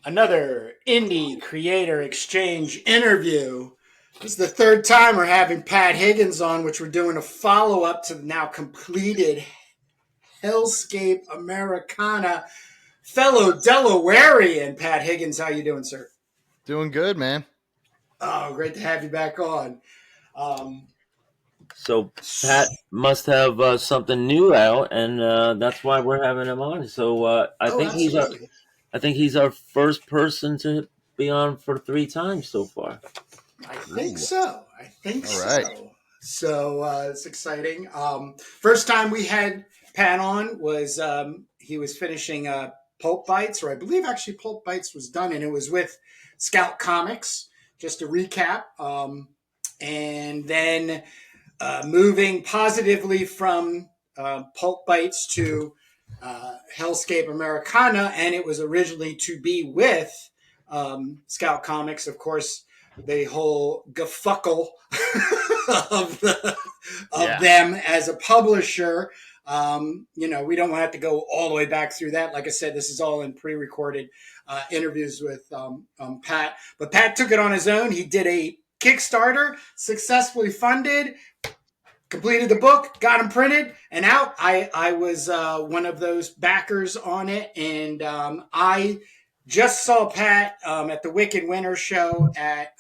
Another indie creator exchange interview. This is the third time we're having Pat Higgins on, which we're doing a follow up to the now completed Hellscape Americana. Fellow Delawarean Pat Higgins, how you doing, sir? Doing good, man. Oh, great to have you back on. Um, So Pat must have something new out, and that's why we're having him on. So oh, absolutely. I think he's our first person to be on for 3 times so far. I think Ooh. so. I think All right. so. So it's exciting. First time we had Pat on was he was finishing Pulp Bites, or I believe actually Pulp Bites was done, and it was with Scout Comics. Just to recap, and then moving positively from Pulp Bites to Hellscape Americana, and it was originally to be with Scout Comics, of course. The whole gafuckle of them as a publisher. We don't have to go all the way back through that. Like I said, this is all in pre-recorded interviews with Pat. But Pat took it on his own. He did a Kickstarter, successfully funded, completed the book, got them printed and out. I was one of those backers on it, and I just saw Pat at the Wicked Winter show at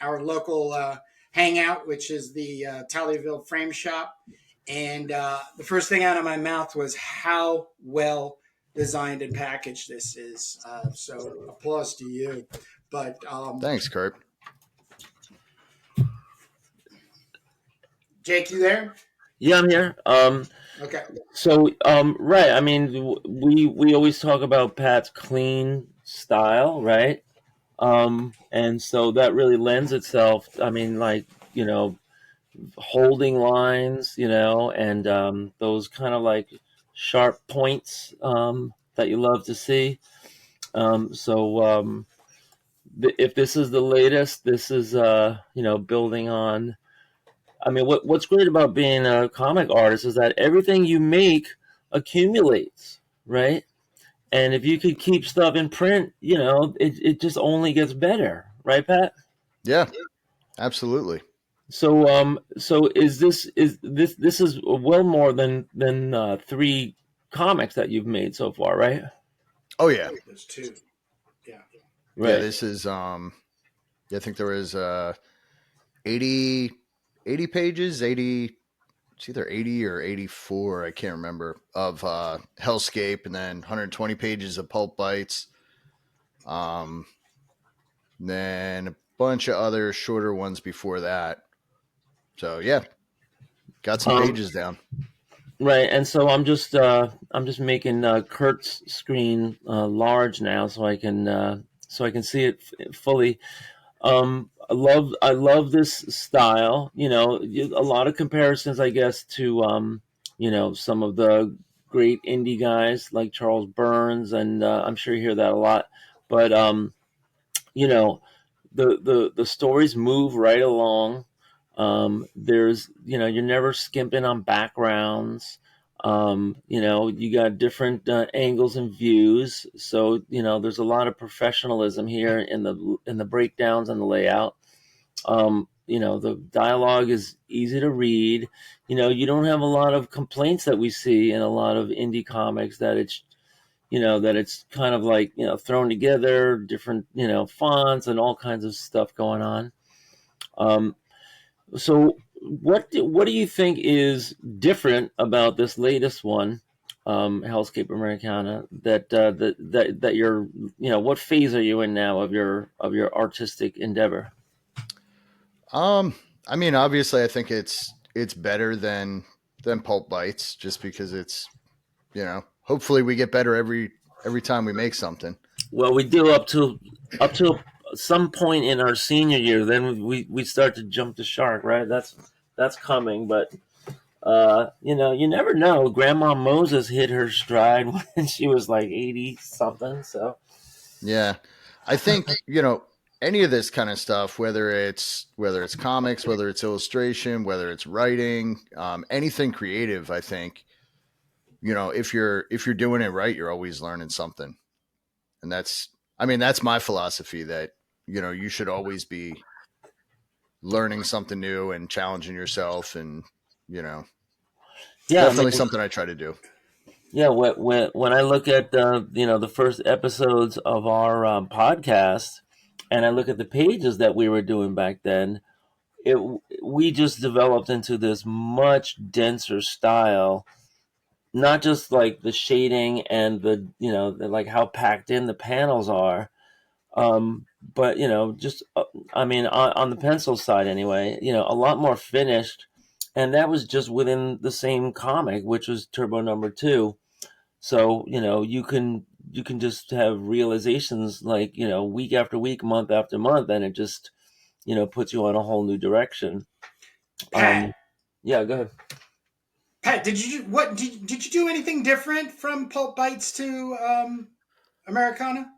our local hangout, which is the Tallyville Frame Shop. And the first thing out of my mouth was how well designed and packaged this is. So applause to you. But Thanks, Kurt. Jake, you there? Yeah, I'm here. Okay. So, right. I mean, we always talk about Pat's clean style, right? And so that really lends itself. I mean, like, holding lines, and those kind of like sharp points that you love to see. If this is the latest, this is building on. I mean, what's great about being a comic artist is that everything you make accumulates, right? And if you could keep stuff in print, it just only gets better, right, Pat? Yeah, absolutely. So is this is well more than 3 comics that you've made so far, right? Oh yeah. There's 2. Yeah. Right. Yeah, this is I think there was 80 pages, 80, it's either 80 or 84, I can't remember, of Hellscape, and then 120 pages of Pulp Bites. Then a bunch of other shorter ones before that. So yeah, got some pages down. Right, and so I'm just making Kurt's screen large now, so I can see it fully. I love this style. A lot of comparisons, I guess, to some of the great indie guys like Charles Burns, and I'm sure you hear that a lot. But the stories move right along. There's you're never skimping on backgrounds. You got different angles and views, so there's a lot of professionalism here in the breakdowns and the layout. The dialogue is easy to read. You don't have a lot of complaints that we see in a lot of indie comics that it's kind of like thrown together, different fonts and all kinds of stuff going on. So what do you think is different about this latest one, Hellscape Americana? That you're what phase are you in now of your artistic endeavor? I mean, obviously, I think it's better than Pulp Bites, just because it's hopefully we get better every time we make something. Well, we do up to some point in our senior year, then we start to jump the shark, right? That's coming, but you never know. Grandma Moses hit her stride when she was like 80 something. So yeah, I think any of this kind of stuff, whether it's comics, whether it's illustration, whether it's writing, anything creative, I think if you're doing it right, you're always learning something, and that's I mean, that's my philosophy that, you should always be learning something new and challenging yourself. And, you know, Yeah, I mean, definitely something I try to do. yeah. When I look at the first episodes of our podcast, and I look at the pages that we were doing back then, it we just developed into this much denser style. Not just like the shading and like how packed in the panels are, but just I mean, on the pencil side anyway, a lot more finished, and that was just within the same comic, which was Turbo number 2. So you can just have realizations like week after week, month after month, and it just puts you on a whole new direction. Pat, Yeah, go ahead. Pat, did you do anything different from Pulp Bites to Americana?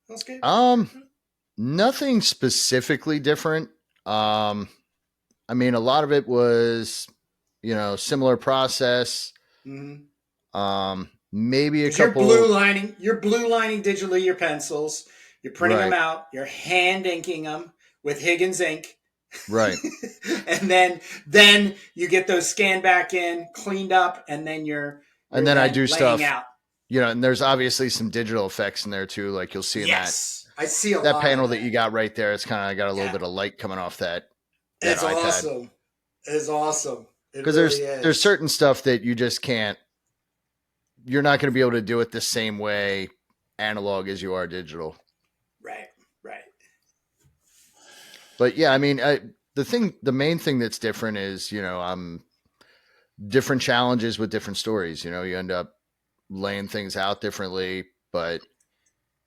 Hellscape? Nothing specifically different. I mean, a lot of it was, similar process. Mm-hmm. Maybe a Because couple. you're blue lining digitally your pencils. You're printing them Right. out. You're hand inking them with Higgins ink. Right. And then you get those scanned back in, cleaned up, and then you're And then I do laying stuff, out. and there's obviously some digital effects in there too. Like you'll see in Yes, I see a that lot panel of that you got right there. It's kind of got a little Yeah. bit of light coming off that It's iPad. awesome. It's awesome. Because really is. there's certain stuff that you just can't. You're not going to be able to do it the same way analog as you are digital. Right. But yeah, I mean, the main thing that's different is, different challenges with different stories. You end up laying things out differently, but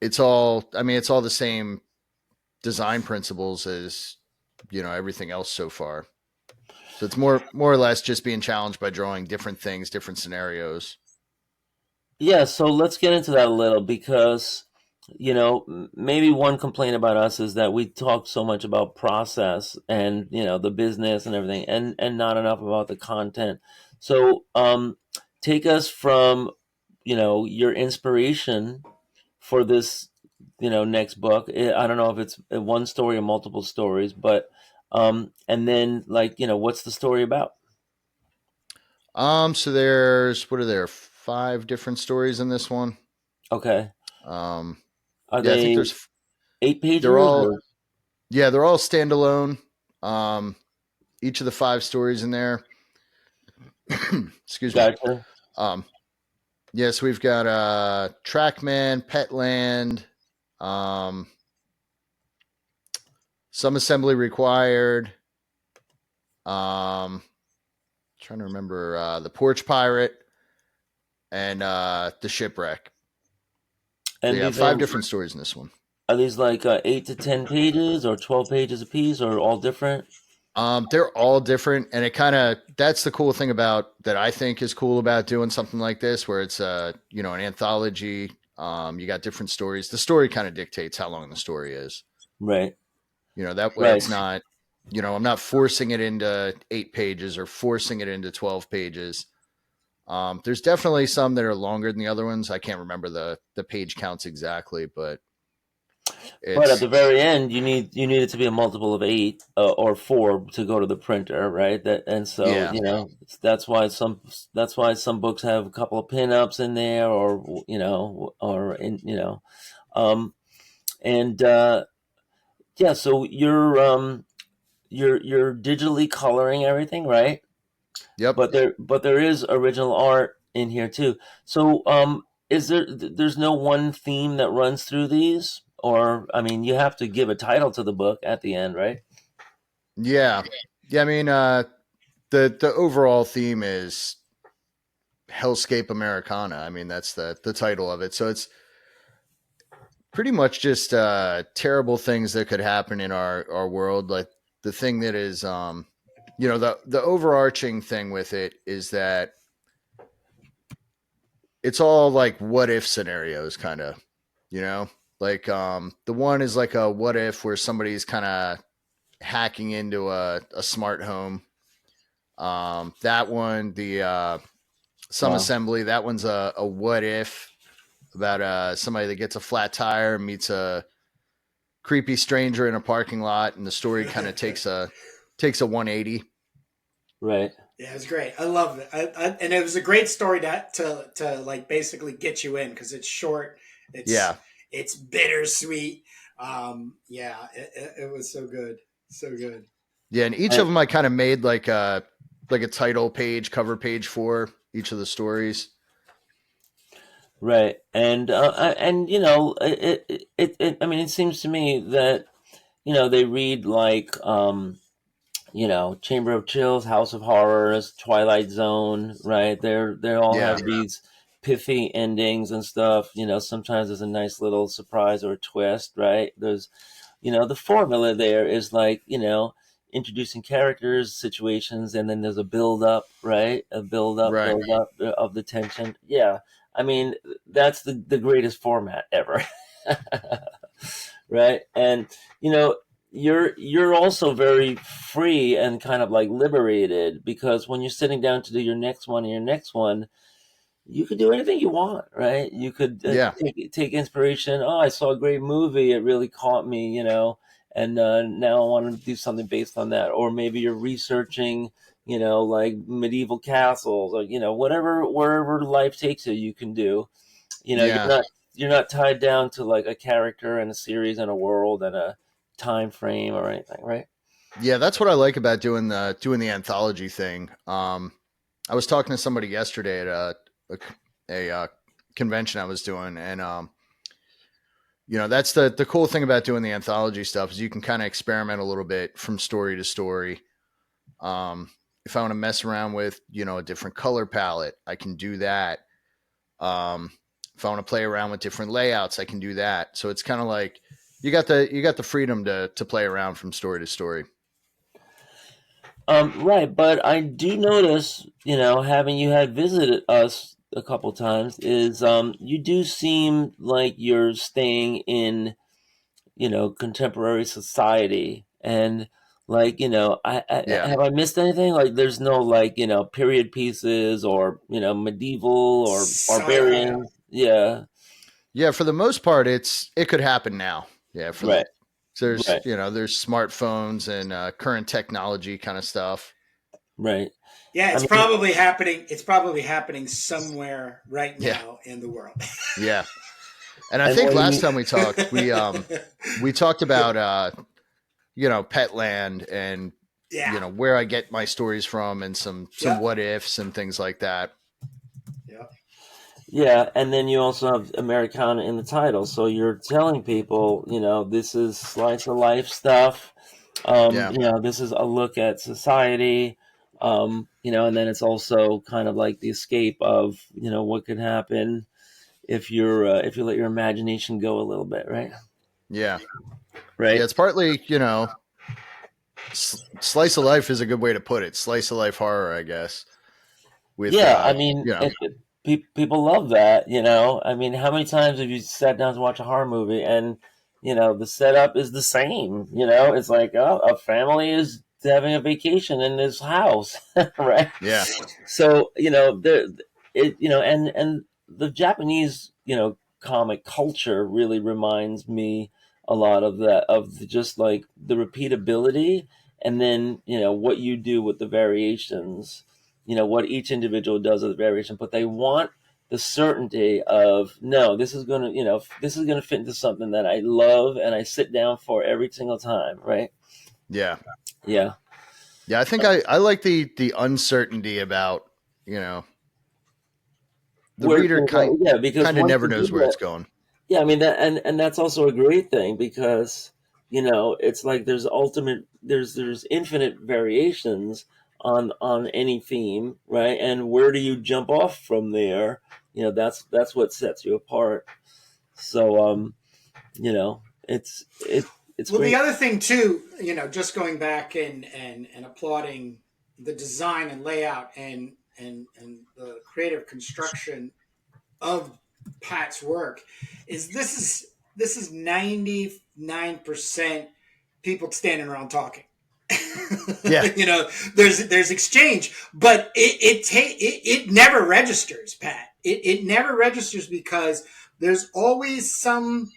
it's all the same design principles as, everything else so far. So it's more or less just being challenged by drawing different things, different scenarios. Yeah, so let's get into that a little because, maybe one complaint about us is that we talk so much about process and, the business and everything and not enough about the content. So, take us from, your inspiration for this, next book. I don't know if it's one story or multiple stories, but, and then like, what's the story about? So there's, what are there, 5 different stories in this one? Okay. Um, Are yeah, I think they there's 8 pages? they're all Or? yeah, they're all standalone. Each of the 5 stories in there. Excuse me. Gotcha. Yes, we've got Trackman, Petland, um, some assembly required. Trying to remember the Porch Pirate and the Shipwreck. And Yeah, these 5 different stories in this one. are these like 8 to 10 pages or 12 pages a piece or all different? They're all different, and that's the cool thing about that I think is cool about doing something like this, where it's an anthology. You got different stories. The story kind of dictates how long the story is. Right. That way Right. it's not, I'm not forcing it into 8 pages or forcing it into 12 pages. There's definitely some that are longer than the other ones. I can't remember the page counts exactly, but at the very end, you need it to be a multiple of 8 or 4 to go to the printer, right? So yeah. that's why some books have a couple of pinups in there, or and yeah. So you're digitally coloring everything, right? Yep. But there is original art in here too. So there's no one theme that runs through these, or I mean, you have to give a title to the book at the end, right? Yeah. I mean, the overall theme is Hellscape Americana. I mean, that's the title of it. So it's pretty much just terrible things that could happen in our world. Like the thing that is, the overarching thing with it is that it's all like what if scenarios, kind of, like the one is like a what if where somebody's kind of hacking into a smart home. That one, the some Wow. assembly, that one's a what if about somebody that gets a flat tire, meets a creepy stranger in a parking lot, and the story kind of takes a 180. Right. Yeah, it was great. I love it. And it was a great story to like basically get you in because it's short. It's Yeah. it's bittersweet. Yeah, it was so good, so good. Yeah, and each of them I kind of made like a title page, cover page for each of the stories. Right. And you know, I mean, it seems to me that, you know, they read like, you know, Chamber of Chills, House of Horrors, Twilight Zone, right? They all Yeah. have these pithy endings and stuff. You know, sometimes there's a nice little surprise or a twist, right? There's, you know, the formula there is like, you know, introducing characters, situations, and then there's a build up, right? A Right. build up of the tension. Yeah. I mean, that's the greatest format ever. Right. And, you know, you're also very free and kind of like liberated because when you're sitting down to do your next one and your next one, you could do anything you want, right? You could Yeah. take inspiration. Oh, I saw a great movie; it really caught me, you know, and now I want to do something based on that. Or maybe you're researching, you know, like medieval castles, or you know, whatever wherever life takes you, you can do. You know, Yeah. you're not tied down to like a character and a series and a world and a time frame or anything, right? Yeah, that's what I like about doing the anthology thing. I was talking to somebody yesterday at a convention I was doing, and you know, that's the cool thing about doing the anthology stuff is you can kind of experiment a little bit from story to story. If I want to mess around with, you know, a different color palette, I can do that. Um, if I want to play around with different layouts, I can do that. So it's kind of like you got the freedom to play around from story to story. Right, but I do notice, you know, having you had visited us a couple times, is you do seem like you're staying in, you know, contemporary society, and like, you know, I Yeah. have I missed anything? Like, there's no like, you know, period pieces or you know, medieval or Sci-fi. barbarian. Yeah, Yeah, for the most part, it could happen now. Yeah, for the right, there's right, you know there's smartphones and current technology kind of stuff. right. Yeah, I it's mean, probably happening. It's probably happening somewhere right Yeah, now in the world. yeah. And I and think what you last mean? time we talked about you know Petland and Yeah. you know where I get my stories from and some Yep. what ifs and things like that. Yep. Yeah, and then you also have Americana in the title, so you're telling people, you know, this is slice of life stuff. Yeah, You know, this is a look at society. You know, and then it's also kind of like the escape of, you know, what could happen if you let your imagination go a little bit, right? yeah, yeah. Right. It's partly you know slice of life is a good way to put it. Slice of life horror, I guess. With Yeah, I mean, you know people love that, you know. I mean, how many times have you sat down to watch a horror movie and, you know, the setup is the same, you know? It's like, oh, a family is having a vacation in this house, right? yeah, So, you know, you know, and the Japanese, you know, comic culture really reminds me a lot of that, of just like the repeatability and then, you know, what you do with the variations, you know, what each individual does with the variation, but they want the certainty of, no, this is going to, you know, this is going to fit into something that I love and I sit down for every single time, right? yeah. Yeah. Yeah, I think I like the uncertainty about, you know, the Where reader things go, yeah, because kind of once never you do knows where that, it's going. yeah, I mean that, and that's also a great thing because you know it's like there's infinite variations on any theme, right? And where do you jump off from there? You know, that's what sets you apart. So you know, it's Well, the great. other thing too, just going back and applauding the design and layout and the creative construction of Pat's work is this is 99% people standing around talking. Yeah, There's exchange, but it never registers, Pat. It never registers because there's always some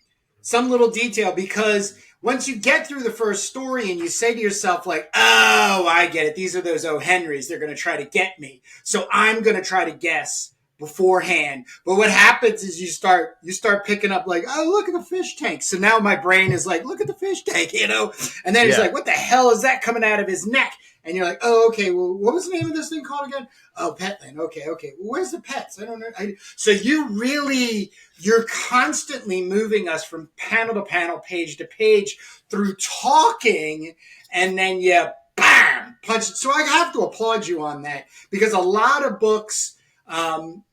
little detail, because once you get through the first story and you say to yourself, like, oh, I get it. These are those O. Henrys. They're going to try to get me. So I'm going to try to guess beforehand. But what happens is you start picking up, like, oh, look at the fish tank. So now my brain is like, look at the fish tank, you know? And then he's like, what the hell is that coming out of his neck? And you're like, oh, okay, well, what was the name of this thing called again? Oh, Petland. Okay. Well, where's the pets? I don't know. So you're constantly moving us from panel to panel, page to page through talking, and then you bam, punch it. So I have to applaud you on that, because a lot of books,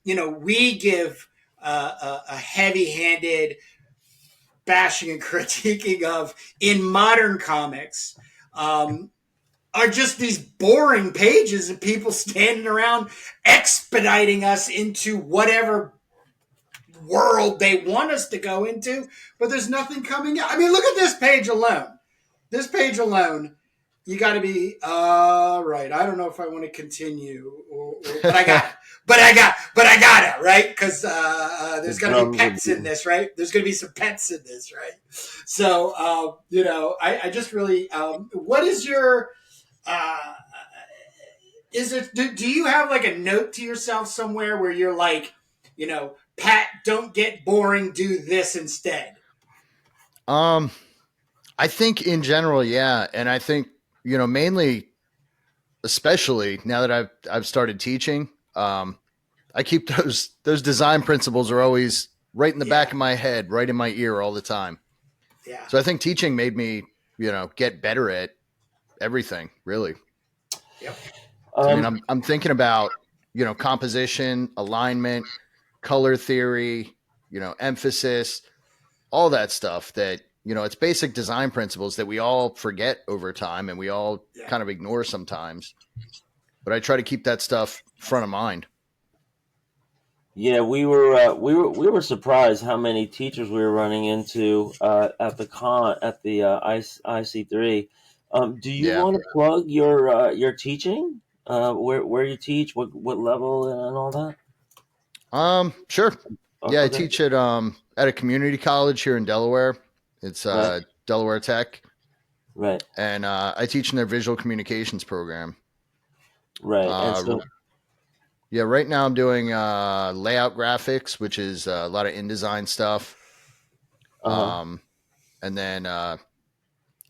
we give a heavy-handed bashing and critiquing of in modern comics. Are just these boring pages of people standing around expediting us into whatever world they want us to go into, but there's nothing coming out. I mean, look at this page alone. This page alone, you got to be right. I don't know if I want to continue, but I got, but I got it right, because there's got to be pets in this, right? There's going to be some pets in this, right? So I just really, what is your is it? Do you have like a note to yourself somewhere where you're like, Pat, don't get boring, do this instead? I think in general, yeah, and I think mainly, especially now that I've started teaching, I keep those design principles are always right in the back of my head, right in my ear all the time. Yeah. So I think teaching made me, get better at everything, really. Yep. I mean, I'm thinking about, composition, alignment, color theory, emphasis, all that stuff that, it's basic design principles that we all forget over time and we all kind of ignore sometimes. But I try to keep that stuff front of mind. Yeah, we were surprised how many teachers we were running into at the IC3. Do you want to plug your teaching? Where you teach, what level and all that? Sure. Yeah, I teach at a community college here in Delaware. It's Delaware Tech. Right. And I teach in their visual communications program. Right. And yeah, right now I'm doing layout graphics, which is a lot of InDesign stuff. And then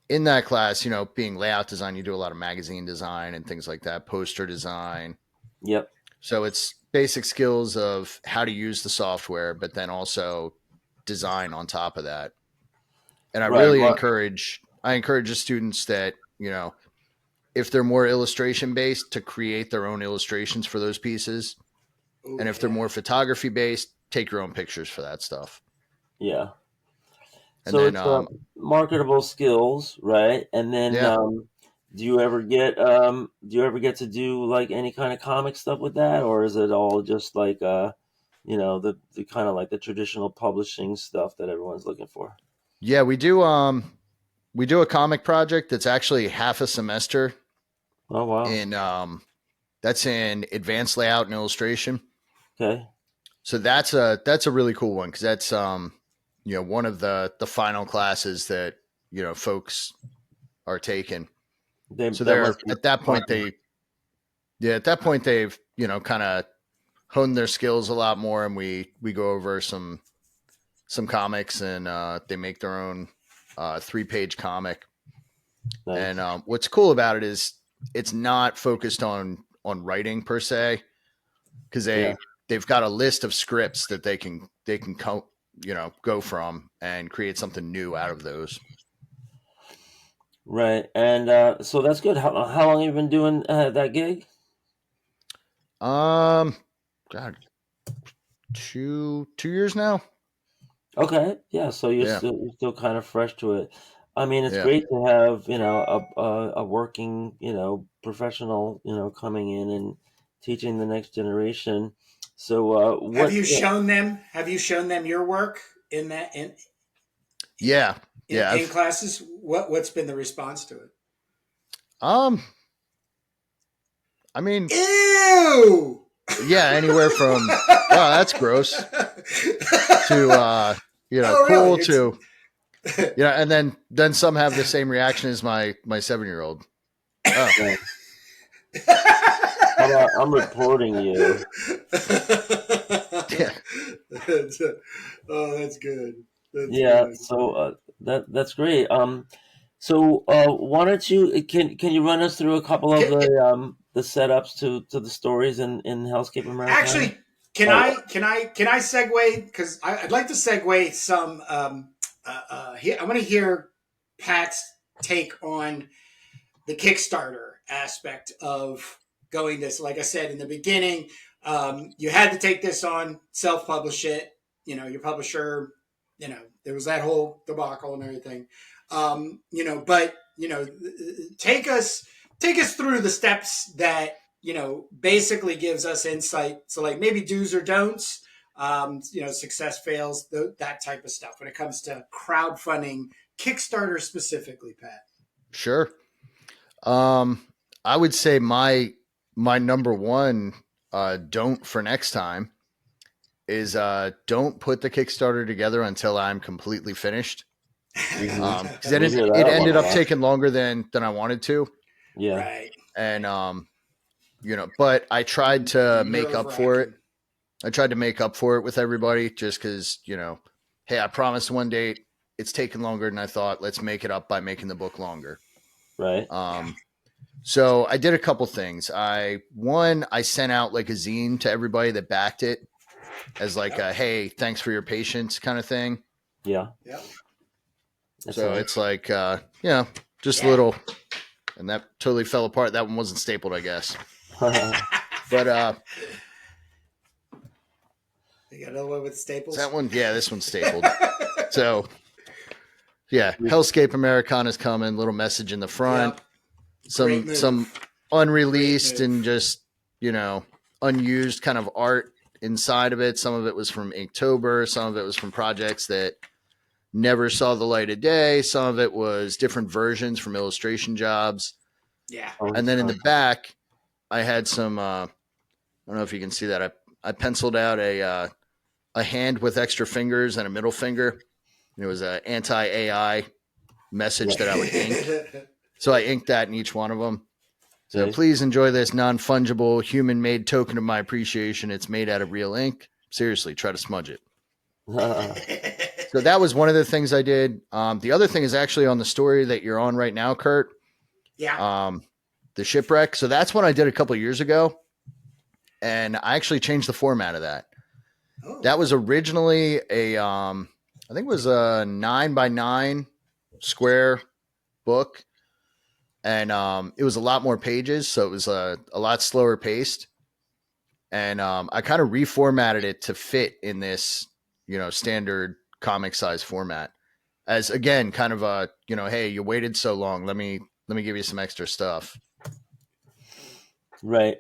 in that class, being layout design, you do a lot of magazine design and things like that, poster design. Yep. So it's basic skills of how to use the software, but then also design on top of that. And I really encourage the students that, if they're more illustration based, to create their own illustrations for those pieces. Ooh, and if they're more photography based, take your own pictures for that stuff. Yeah. And so then, it's marketable skills, right? And then do you ever get to do like any kind of comic stuff with that, or is it all just like the kind of like the traditional publishing stuff that everyone's looking for? Yeah, we do a comic project that's actually half a semester. Oh wow. And that's in advanced layout and illustration. Okay. So that's a really cool one, because that's one of the final classes that folks are taking. So they're at that point they've kind of honed their skills a lot more, and we go over some comics, and they make their own 3-page comic. Nice. And what's cool about it is it's not focused on writing per se, because they've got a list of scripts that they can go from and create something new out of those. Right. And so that's good. How long have you been doing that gig? God, 2 years now. Okay. Yeah. So you're still kind of fresh to it. I mean, it's great to have, a working, professional, coming in and teaching the next generation. So have you shown them your work in classes? What's been the response to it? I mean, ew. Yeah, anywhere from that's gross to Oh, cool really? to and then some have the same reaction as my 7-year-old. Oh, Yeah. How about I'm reporting you? yeah. Oh, that's good. That's Yeah, good. so that's great. So why don't you can you run us through a couple of the setups to the stories in Hellscape Americana? Actually, can Oh, I segue? Because I'd like to segue some. I want to hear Pat's take on the Kickstarter aspect of going this. Like I said in the beginning, you had to take this on, self-publish it. Your publisher. There was that whole debacle and everything. But take us through the steps that basically gives us insight. So like maybe do's or don'ts. Success fails, that type of stuff when it comes to crowdfunding, Kickstarter specifically, Pat. Sure. I would say my number one don't for next time is don't put the Kickstarter together until I'm completely finished. Because we hear it that one ended a up lot. taking longer than I wanted to. Yeah, Right. And but I tried to make up for it. Nerve-wracking. I tried to make up for it with everybody just because, hey, I promised one date. It's taken longer than I thought. Let's make it up by making the book longer. right. So I did a couple things. I sent out like a zine to everybody that backed it as like a, hey, thanks for your patience kind of thing. Yeah. Yep. That's So nice. it's like, just a Yeah. little, and that totally fell apart. That one wasn't stapled, I guess. But You got another one with staples? that one, yeah, this one's stapled. So yeah, Hellscape Americana is coming. Little message in the front. Yep. Some unreleased Great move. and just unused kind of art inside of it. Some of it was from Inktober. Some of it was from projects that never saw the light of day. Some of it was different versions from illustration jobs. Yeah. And then in the back, I had some. I don't know if you can see that. I penciled out a hand with extra fingers and a middle finger. And it was an anti-AI message that I would ink. So I inked that in each one of them. So please enjoy this non-fungible human-made token of my appreciation. It's made out of real ink. Seriously, try to smudge it. So that was one of the things I did. The other thing is actually on the story that you're on right now, Kurt. Yeah. The shipwreck. So that's one I did a couple of years ago. And I actually changed the format of that. Oh. That was originally I think it was a 9x9 square book. And it was a lot more pages, so it was a lot slower paced. And I kind of reformatted it to fit in this, standard comic size format. As again, kind of a, hey, you waited so long. Let me give you some extra stuff. Right.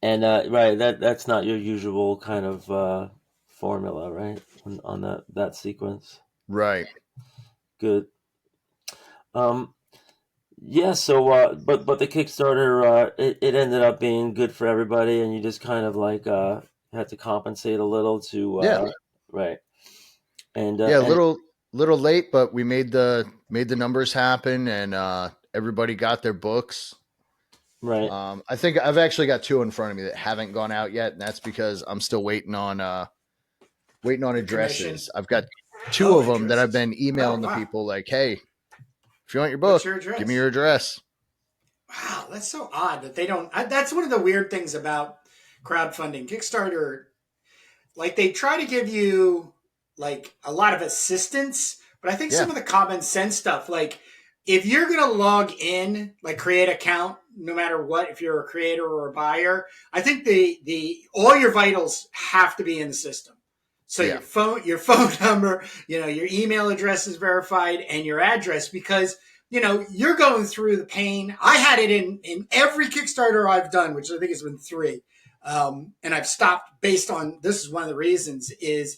And right, that's not your usual kind of formula, right? On that sequence. Right. Good. Yeah, so but the Kickstarter it ended up being good for everybody, and you just kind of like had to compensate a little to right. And a little late, but we made the numbers happen, and everybody got their books. Right. I think I've actually got 2 in front of me that haven't gone out yet, and that's because I'm still waiting on addresses. Commission. I've got 2 of them addresses. that I've been emailing the people like, hey, if you want your book, What's your address? give me your address. Wow, that's so odd that they don't. That's one of the weird things about crowdfunding. Kickstarter, like they try to give you like a lot of assistance, but I think some of the common sense stuff, like if you're going to log in, like create an account, no matter what, if you're a creator or a buyer, I think the all your vitals have to be in the system. So your phone number, your email address is verified, and your address, because you're going through the pain. I had it in every Kickstarter I've done, which I think has been 3. And I've stopped based on, this is one of the reasons, is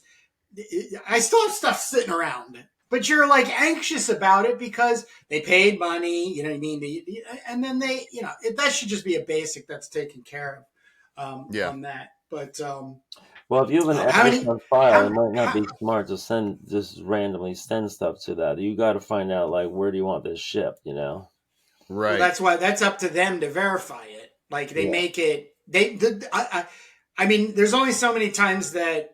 I still have stuff sitting around, but you're like anxious about it because they paid money, you know what I mean? And then they, that should just be a basic that's taken care of. Yeah. on that. But Well, if you have an how address many? on file, it might not How be smart to just randomly send stuff to that. You got to find out like where do you want this shipped, you know? Well, Right. that's why that's up to them to verify it. Like they Yeah. make it. I mean, there's only so many times that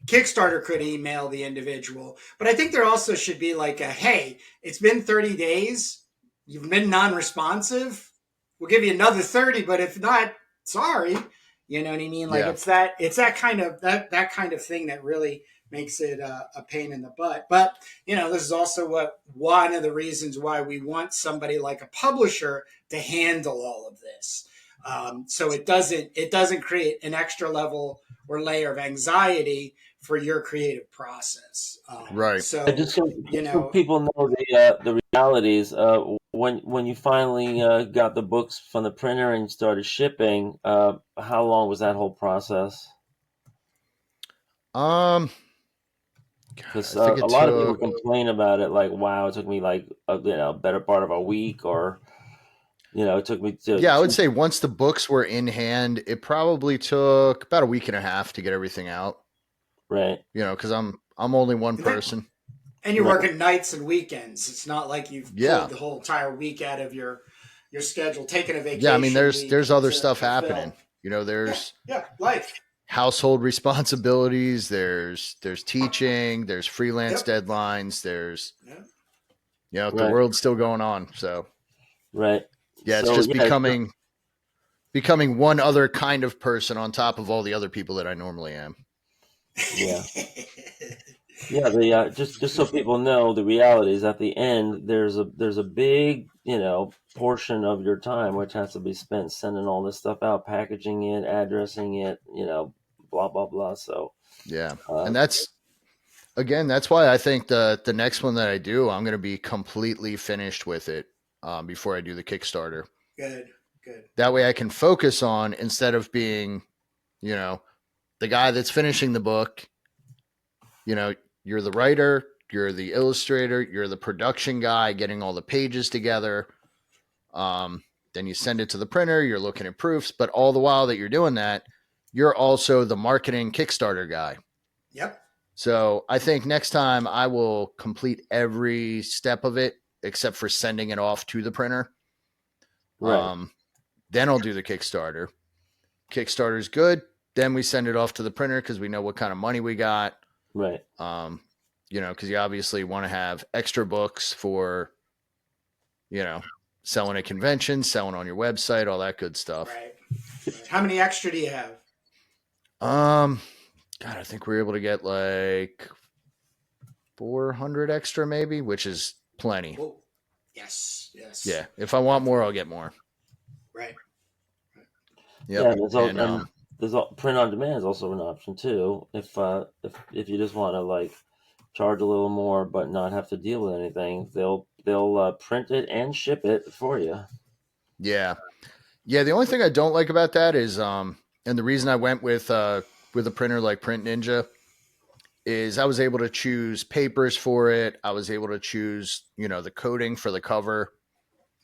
Kickstarter could email the individual, but I think there also should be like a, hey, it's been 30 days. You've been non-responsive. We'll give you another 30, but if not, sorry. You know what I mean? Like Yeah. it's that kind of that kind of thing that really makes it a pain in the butt. But this is also one of the reasons why we want somebody like a publisher to handle all of this. So it doesn't create an extra level or layer of anxiety for your creative process. Right. And just so, You so know, people know the realities, when you finally got the books from the printer and started shipping, how long was that whole process? God, Because I think a it lot of people took. complain about it, like, wow, it took me like a better part of a week, or it took me Yeah, I would say once the books were in hand, it probably took about a week and a half to get everything out. right, Because I'm only one and, that, person. and you're right, working nights and weekends. It's not like you've Yeah. pulled the whole entire week out of your schedule, taking a Yeah, I mean vacation week there's other to stuff happening. fulfill. Yeah, There's yeah, life. household responsibilities, there's teaching, there's freelance Yep. deadlines, there's the right, world's still going on. So, right. yeah, it's So just yeah, becoming one other kind of person on top of all the other people that I normally am. yeah. Yeah, just so people know, the reality is at the end there's a big portion of your time which has to be spent sending all this stuff out, packaging it, addressing it, blah blah blah. So Yeah. uh, And that's why I think the next one that I do, I'm going to be completely finished with it before I do the Kickstarter. Good, good. That way I can focus on, instead of being, the guy that's finishing the book, you're the writer, you're the illustrator, you're the production guy, getting all the pages together. Then you send it to the printer, you're looking at proofs, but all the while that you're doing that, you're also the marketing Kickstarter guy. Yep. So I think next time I will complete every step of it except for sending it off to the printer. right, Then I'll do the Kickstarter. Kickstarter's good. Then we send it off to the printer because we know what kind of money we got. right, Because you obviously want to have extra books for, selling at conventions, selling on your website, all that good stuff. Right. How many extra do you have? God, I think we were able to get like 400 extra, maybe, which is plenty. Oh, yes, yes. Yeah, if I want more, I'll get more. Right. Yep. yeah. And And print on demand is also an option too, if you just want to like charge a little more but not have to deal with anything. They'll print it and ship it for you. yeah, the only thing I don't like about that is, and the reason I went with a printer like Print Ninja is I was able to choose papers for it. I was able to choose, the coating for the cover,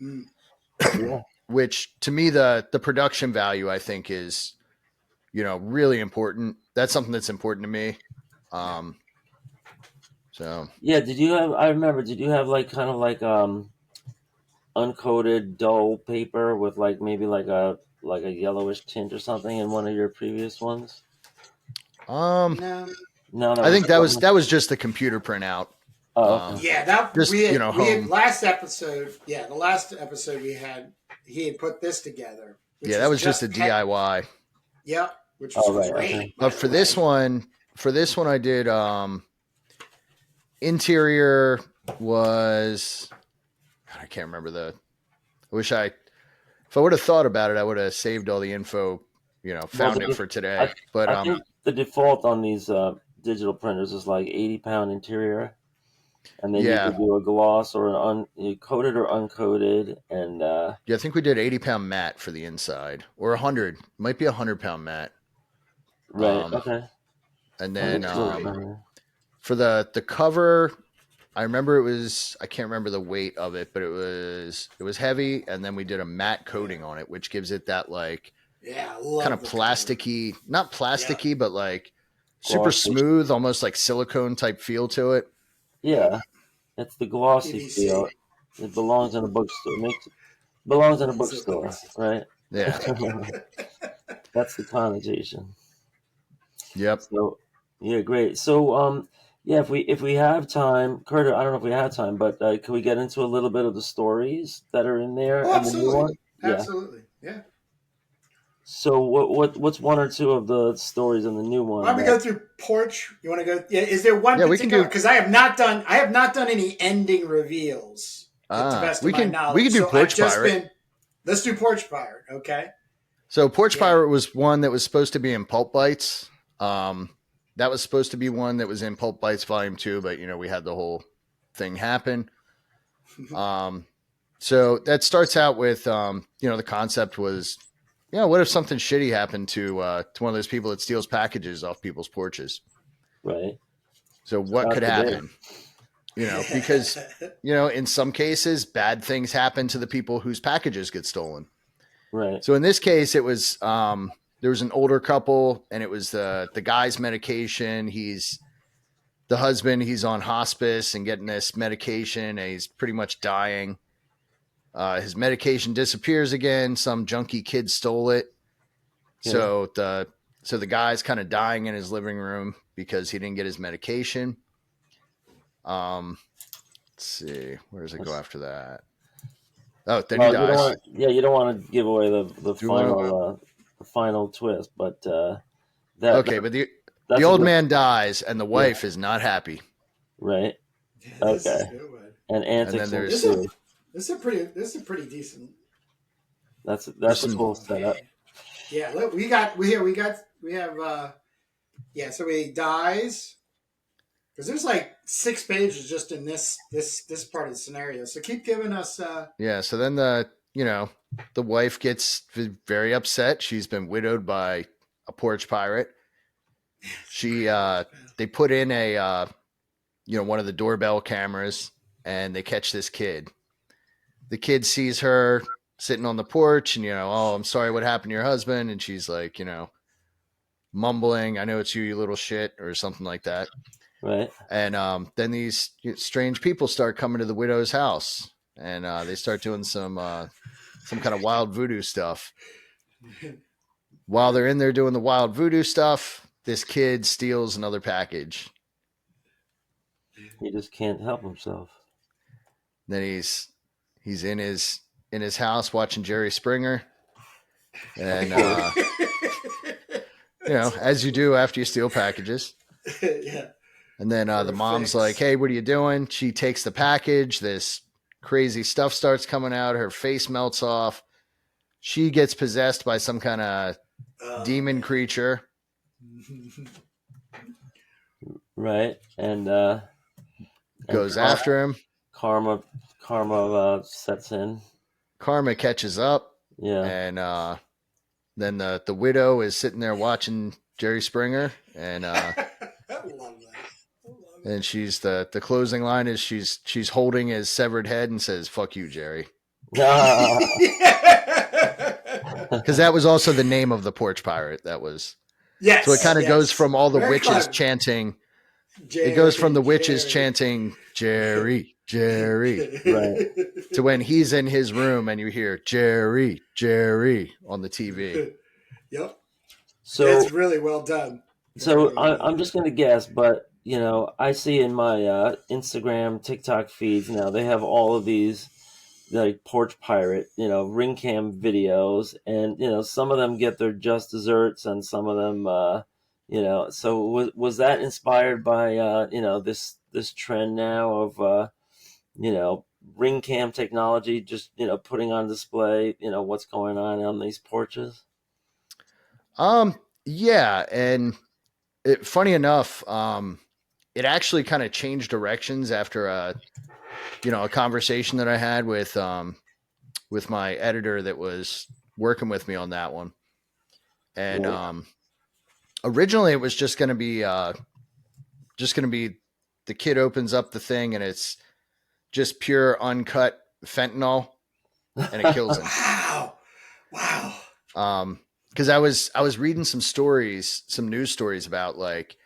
Yeah. which to me, the production value, I think, is, really important. That's something that's important to me. So Yeah, did you have? I remember. Did you have like kind of like uncoated dull paper with like maybe like a yellowish tint or something in one of your previous ones? No. No, that I was think that was just the computer printout. Oh, okay. Yeah, that Just, we had home. last episode. Yeah, the last episode he had put this together. Yeah, that was just a DIY. Yep, which was right, great. okay. But for this one, I did interior was, God, I can't remember if I would have thought about it, I would have saved all the info, found it for today. But I think the default on these digital printers is like 80-pound interior, and then you yeah, can do a gloss or coated or uncoated, and I think we did 80-pound mat for the inside, or 100, might be 100-pound mat. right, okay. And I then remember. for the cover, I remember I can't remember the weight of it, but it was heavy, and then we did a matte coating on it, which gives it that like Yeah, I love kind of the plasticky, not plasticky, but like super Glossy. smooth, almost like silicone type feel to it. Yeah, it's the glossy feel. PVC. It belongs in a bookstore. Belongs in a It's a bookstore, right? Yeah. That's the connotation. Yep. So, yeah, great. So, yeah, if we have time, Kurt, I don't know if we have time, but can we get into a little bit of the stories that are in there Oh, and the new absolutely. one? Yeah. Absolutely. Yeah. So, what's one or two of the stories in the new Why one don't we that? go through Porch? You want to go? Yeah. Is there one Yeah, we can particular? do. Because I have not done any ending reveals to the best of We my can knowledge. do So I've Porch just Pirate. been. Let's do Porch Pirate. Okay. So Porch Yeah. Pirate was one that was supposed to be in Pulp Bites. That was supposed to be one that was in Pulp Bites Volume 2, but we had the whole thing happen. So that starts out with the concept was, what if something shitty happened to one of those people that steals packages off people's porches? Right. So what God could forbid. happen? Because in some cases bad things happen to the people whose packages get stolen. Right. So in this case, it was there was an older couple, and it was the guy's medication. He's the husband. He's on hospice and getting this medication, and he's pretty much dying. His medication disappears again. Some junkie kid stole it. Yeah. So the guy's kind of dying in his living room because he didn't get his medication. Let's see, where does it go after that? Oh, then he dies. You don't want to give away the final twist, but that Okay, but the that's a old good- man dies, and the wife is not happy. right. Yeah, this is Okay. a good one. And antics then there's- ensue. This is a pretty decent. That's There's a some- cool setup. Yeah, look, we have so he dies because there's like 6 pages just in this part of the scenario. So keep giving us. Yeah. So then the wife gets very upset. She's been widowed by a porch pirate. They put in a one of the doorbell cameras, and they catch this kid. The kid sees her sitting on the porch, and oh, I'm sorry, what happened to your husband? And she's like, mumbling, I know it's you little shit, or something like that. Right. And then these strange people start coming to the widow's house, and they start doing some kind of wild voodoo stuff. While they're in there doing the wild voodoo stuff, this kid steals another package. He just can't help himself. Then he's in his house watching Jerry Springer, and as you do after you steal packages. Yeah. And then the mom's like, "Hey, what are you doing?" She takes the package. This crazy stuff starts coming out. Her face melts off. She gets possessed by some kind of demon creature. Right. And Goes after him. Karma sets in. Karma catches up. Yeah. And then the widow is sitting there watching Jerry Springer, and I love that. and she's the closing line is she's holding his severed head and says, "Fuck you, Jerry," because that was also the name of the porch pirate. That was Yes. So it kind of goes from all the Very witches clever. chanting. Jerry, It goes from the witches Jerry. chanting Jerry, Jerry, Right. to when he's in his room and you hear Jerry, Jerry on the TV. Yep. So It's really well done. So I'm just going to guess, but I see in my Instagram, TikTok feeds now they have all of these like Porch Pirate, ring cam videos, and some of them get their just desserts, and some of them, So was that inspired by this trend now of ring cam technology, just putting on display what's going on these porches? Yeah, and funny enough, it actually kind of changed directions after a conversation that I had with my editor that was working with me on that one. And originally it was just going to be the kid opens up the thing and it's just pure uncut fentanyl and it kills him. Wow. because I was reading some stories, some news stories about like,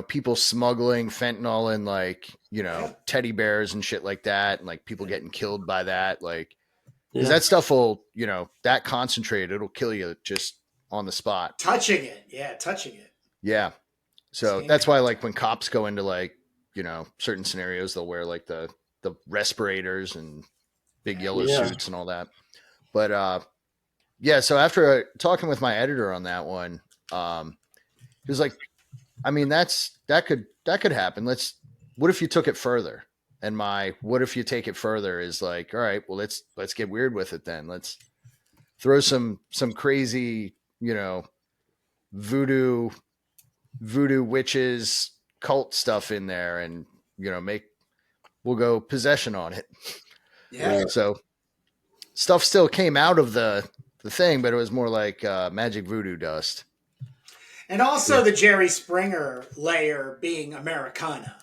people smuggling fentanyl in like, Yeah. teddy bears and shit like that, and like people getting killed by that, like because Yeah. that stuff will, that concentrate, it'll kill you just on the spot. Touching it. Yeah, touching it. Yeah. So Skin that's why, like, contact. when cops go into like, certain scenarios, they'll wear like the respirators and big Yeah. yellow Yeah. suits and all that. But yeah. So after talking with my editor on that one, he was like, I mean, that could happen. What if you took it further? And my what if you take it further is like, all right, well, let's get weird with it then. Let's throw some crazy, voodoo witches cult stuff in there, and make we'll go possession on it. Yeah. Right. So stuff still came out of the thing, but it was more like magic voodoo dust. And also the Jerry Springer layer being Americana.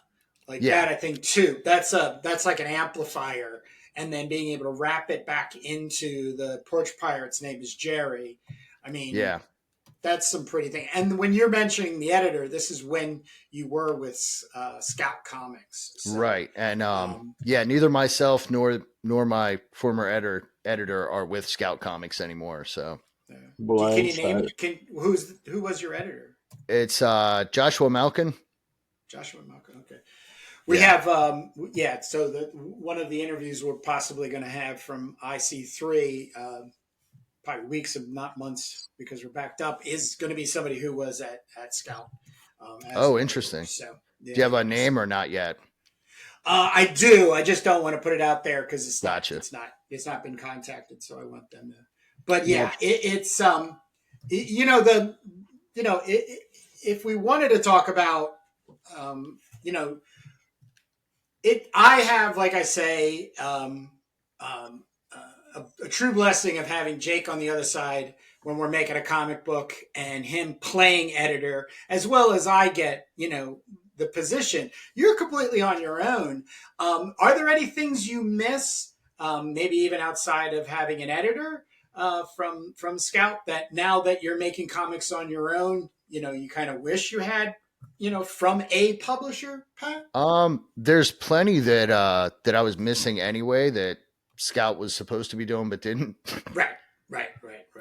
Like Yeah. that, I think too. That's like an amplifier, and then being able to wrap it back into the Porch Pirate's name is Jerry. I mean, Yeah. that's some pretty thing. And when you're mentioning the editor, this is when you were with Scout Comics, so, Right. And yeah, neither myself nor my former editor are with Scout Comics anymore. So can you name? Blindsided. Who was your editor? it's Joshua Malkin. Joshua Malcolm. Okay. We Yeah. have, yeah. So one of the interviews we're possibly going to have from IC3, probably weeks, if not months, because we're backed up, is going to be somebody who was at Scout. As Oh, an editor. interesting. So, yeah, Do you have a name or not yet? I do. I just don't want to put it out there because Gotcha. it's not been contacted. So I want them to. But Yeah. yeah, it's if we wanted to talk about you know it, I have, like I say, a true blessing of having Jake on the other side when we're making a comic book, and him playing editor, as well as I get, the position. You're completely on your own. Are there any things you miss, maybe even outside of having an editor from Scout, that now that you're making comics on your own, you kind of wish you had, from a publisher, Pat? There's plenty that I was missing anyway that Scout was supposed to be doing but didn't. Right.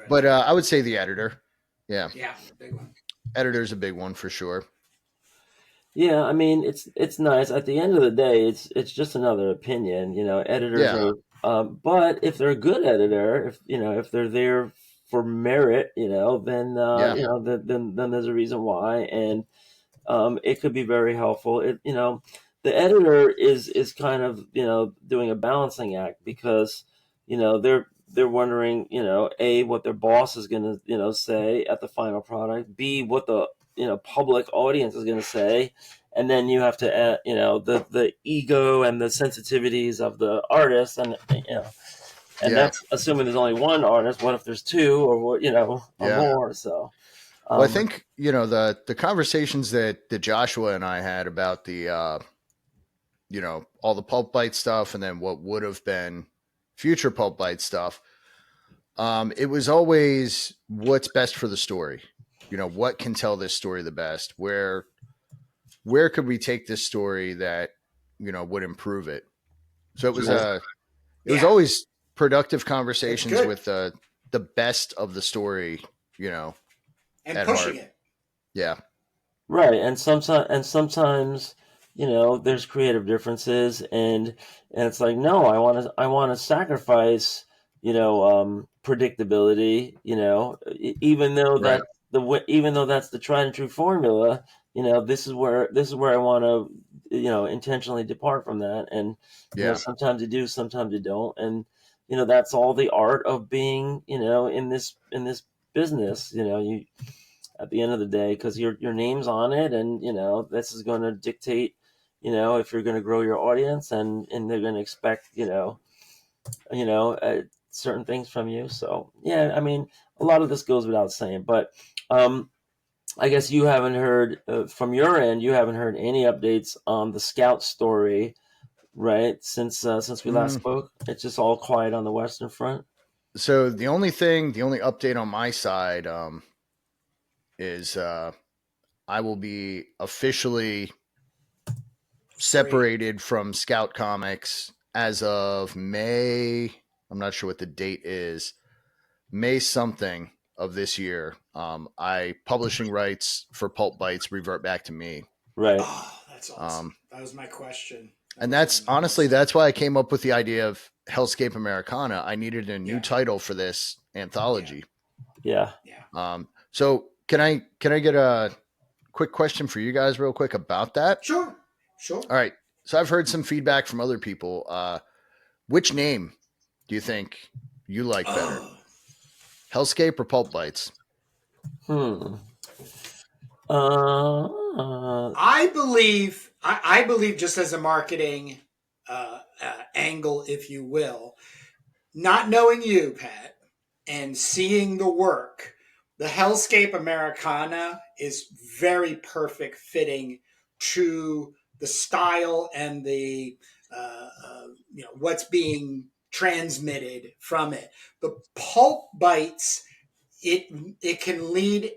But I would say the editor. Yeah. Yeah, big one. Editor's a big one for sure. Yeah, I mean, it's nice. At the end of the day, it's just another opinion. Editors Yeah. are, but if they're a good editor, if they're there for merit, then Yeah. then there's a reason why, and it could be very helpful. The editor is kind of doing a balancing act, because they're wondering, A, what their boss is going to say at the final product, B, what the public audience is going to say, and then you have to add, the ego and the sensitivities of the artist, and Yeah. that's assuming there's only one artist. What if there's two, or what, or Yeah. more? So Well, I think the conversations that Joshua and I had about the all the Pulp Bite stuff, and then what would have been future Pulp Bite stuff. It was always what's best for the story. What can tell this story the best? Where could we take this story that would improve it? So it was it was always productive conversations with the best of the story. And at pushing heart. it. Yeah. right, and sometimes there's creative differences, and it's like, no, I want to sacrifice predictability, even though Right. even though that's the tried and true formula. This is where I want to intentionally depart from that, and Yeah. sometimes you do, sometimes you don't, and that's all the art of being in this business. You at the end of the day, because your name's on it, and this is going to dictate if you're going to grow your audience, and they're going to expect certain things from you. So yeah, I mean, a lot of this goes without saying, but I guess you haven't heard from your end, you haven't heard any updates on the Scout story, right? Since we last spoke, it's just all quiet on the Western Front. So the only update on my side is I will be officially separated from Scout Comics as of May. I'm not sure what the date is. May something of this year. Publishing rights for Pulp Bites revert back to me. Right. Oh, that's awesome. That was my question. And that's honestly, that's why I came up with the idea of Hellscape Americana. I needed a new title for this anthology. Yeah. So can I get a quick question for you guys real quick about that? Sure. All right. So I've heard some feedback from other people. Which name do you think you like better? Hellscape or Pulp Bites? I believe just as a marketing angle, if you will, not knowing you, Pat, and seeing the work, the Hellscape Americana is very perfect fitting to the style and the what's being transmitted from it. The Pulp Bites, it can lead.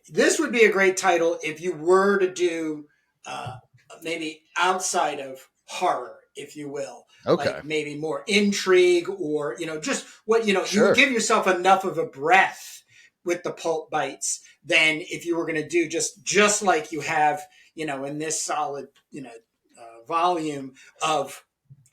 This would be a great title if you were to do maybe outside of horror, if you will. Okay. Like maybe more intrigue, or just what you Sure. would give yourself enough of a breath with the Pulp Bites than if you were going to do just like you have in this solid volume of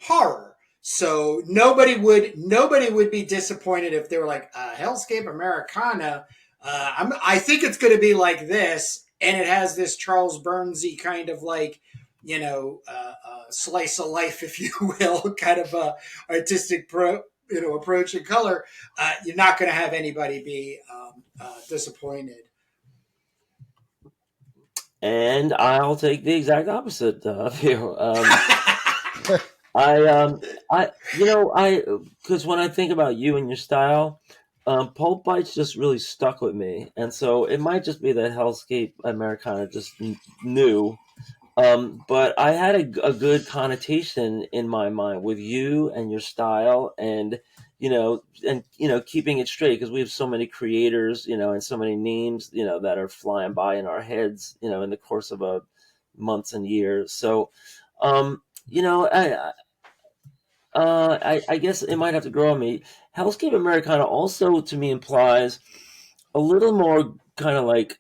horror. So nobody would be disappointed if they were like Hellscape Americana. I think it's going to be like this, and it has this Charles Burnsy kind of like slice of life, if you will, kind of artistic approach and color. You're not going to have anybody be disappointed. And I'll take the exact opposite view. Because when I think about you and your style, Pulp Bites just really stuck with me, and so it might just be that Hellscape Americana just new. But I had a good connotation in my mind with you and your style, and keeping it straight, because we have so many creators, and so many names, that are flying by in our heads, in the course of months and years. So, I guess it might have to grow on me. Hellscape Americana also to me implies a little more kind of like,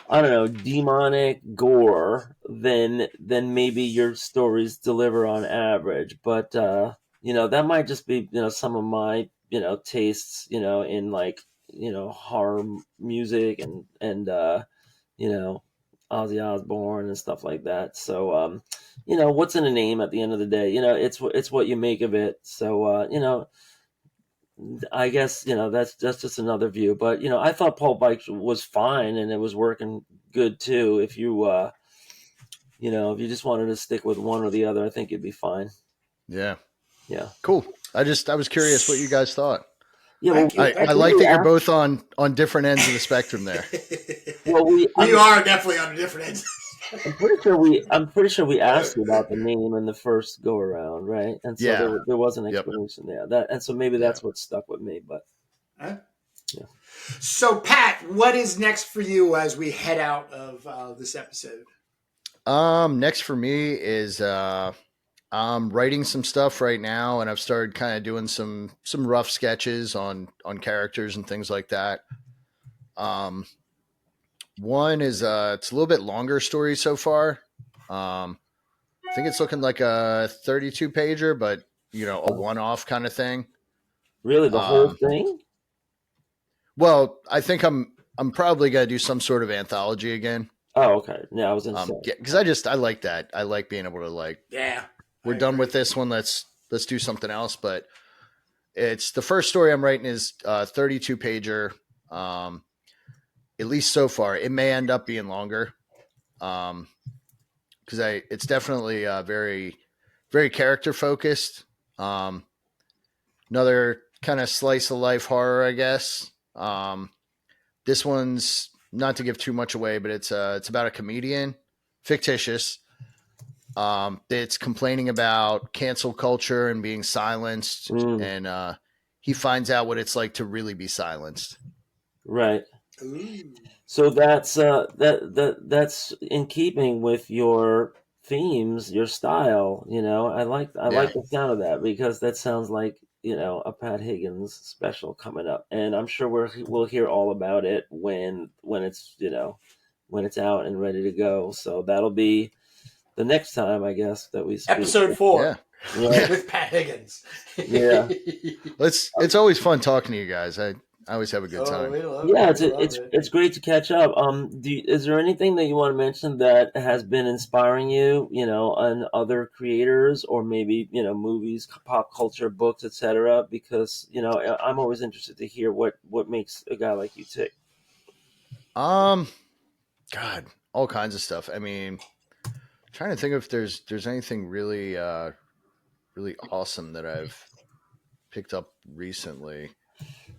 I don't know, demonic gore than maybe your stories deliver on average. But that might just be some of my tastes in like horror music and Ozzy Osbourne and stuff like that. So what's in a name at the end of the day? It's what you make of it. So I guess that's just another view, but I thought Pulp Bike was fine and it was working good too. If you if you just wanted to stick with one or the other, I think you'd be fine. Yeah. Cool. I was curious what you guys thought. Yeah, well, I like that you're both on different ends of the spectrum there. Well, we are definitely on different ends. I'm pretty sure we asked you about the name in the first go around, right? And so there was an explanation there. And so maybe that's what stuck with me. But So Pat, what is next for you as we head out of this episode? Next for me is I'm writing some stuff right now, and I've started kind of doing some rough sketches on characters and things like that. One is it's a little bit longer story so far. I think it's looking like a 32 pager, but a one-off kind of thing. Really, the whole thing? Well, I think I'm probably gonna do some sort of anthology again. Oh, okay. Yeah, I was gonna say, because I like that. I like being able to we're done with this one. Let's do something else. But it's the first story I'm writing is 32 pager. At least so far, it may end up being longer. Because it's definitely very, very character focused. Another kind of slice of life horror, I guess. This one's not to give too much away, but it's about a comedian, fictitious. That's complaining about cancel culture and being silenced, and he finds out what it's like to really be silenced. Right. Ooh. So that's in keeping with your themes, your style. I like the sound of that, because that sounds like a Pat Higgins special coming up, and I'm sure we'll hear all about it when it's when it's out and ready to go. So that'll be the next time, I guess, that we speak. Episode 4. Yeah. Right. With Pat Higgins. Yeah. It's always fun talking to you guys. I always have a good time. We love Yeah, it. it's great to catch up. Is there anything that you want to mention that has been inspiring you, on other creators, or maybe movies, pop culture, books, etc.? Because I'm always interested to hear what makes a guy like you tick. God, all kinds of stuff. I mean, trying to think if there's anything really really awesome that I've picked up recently.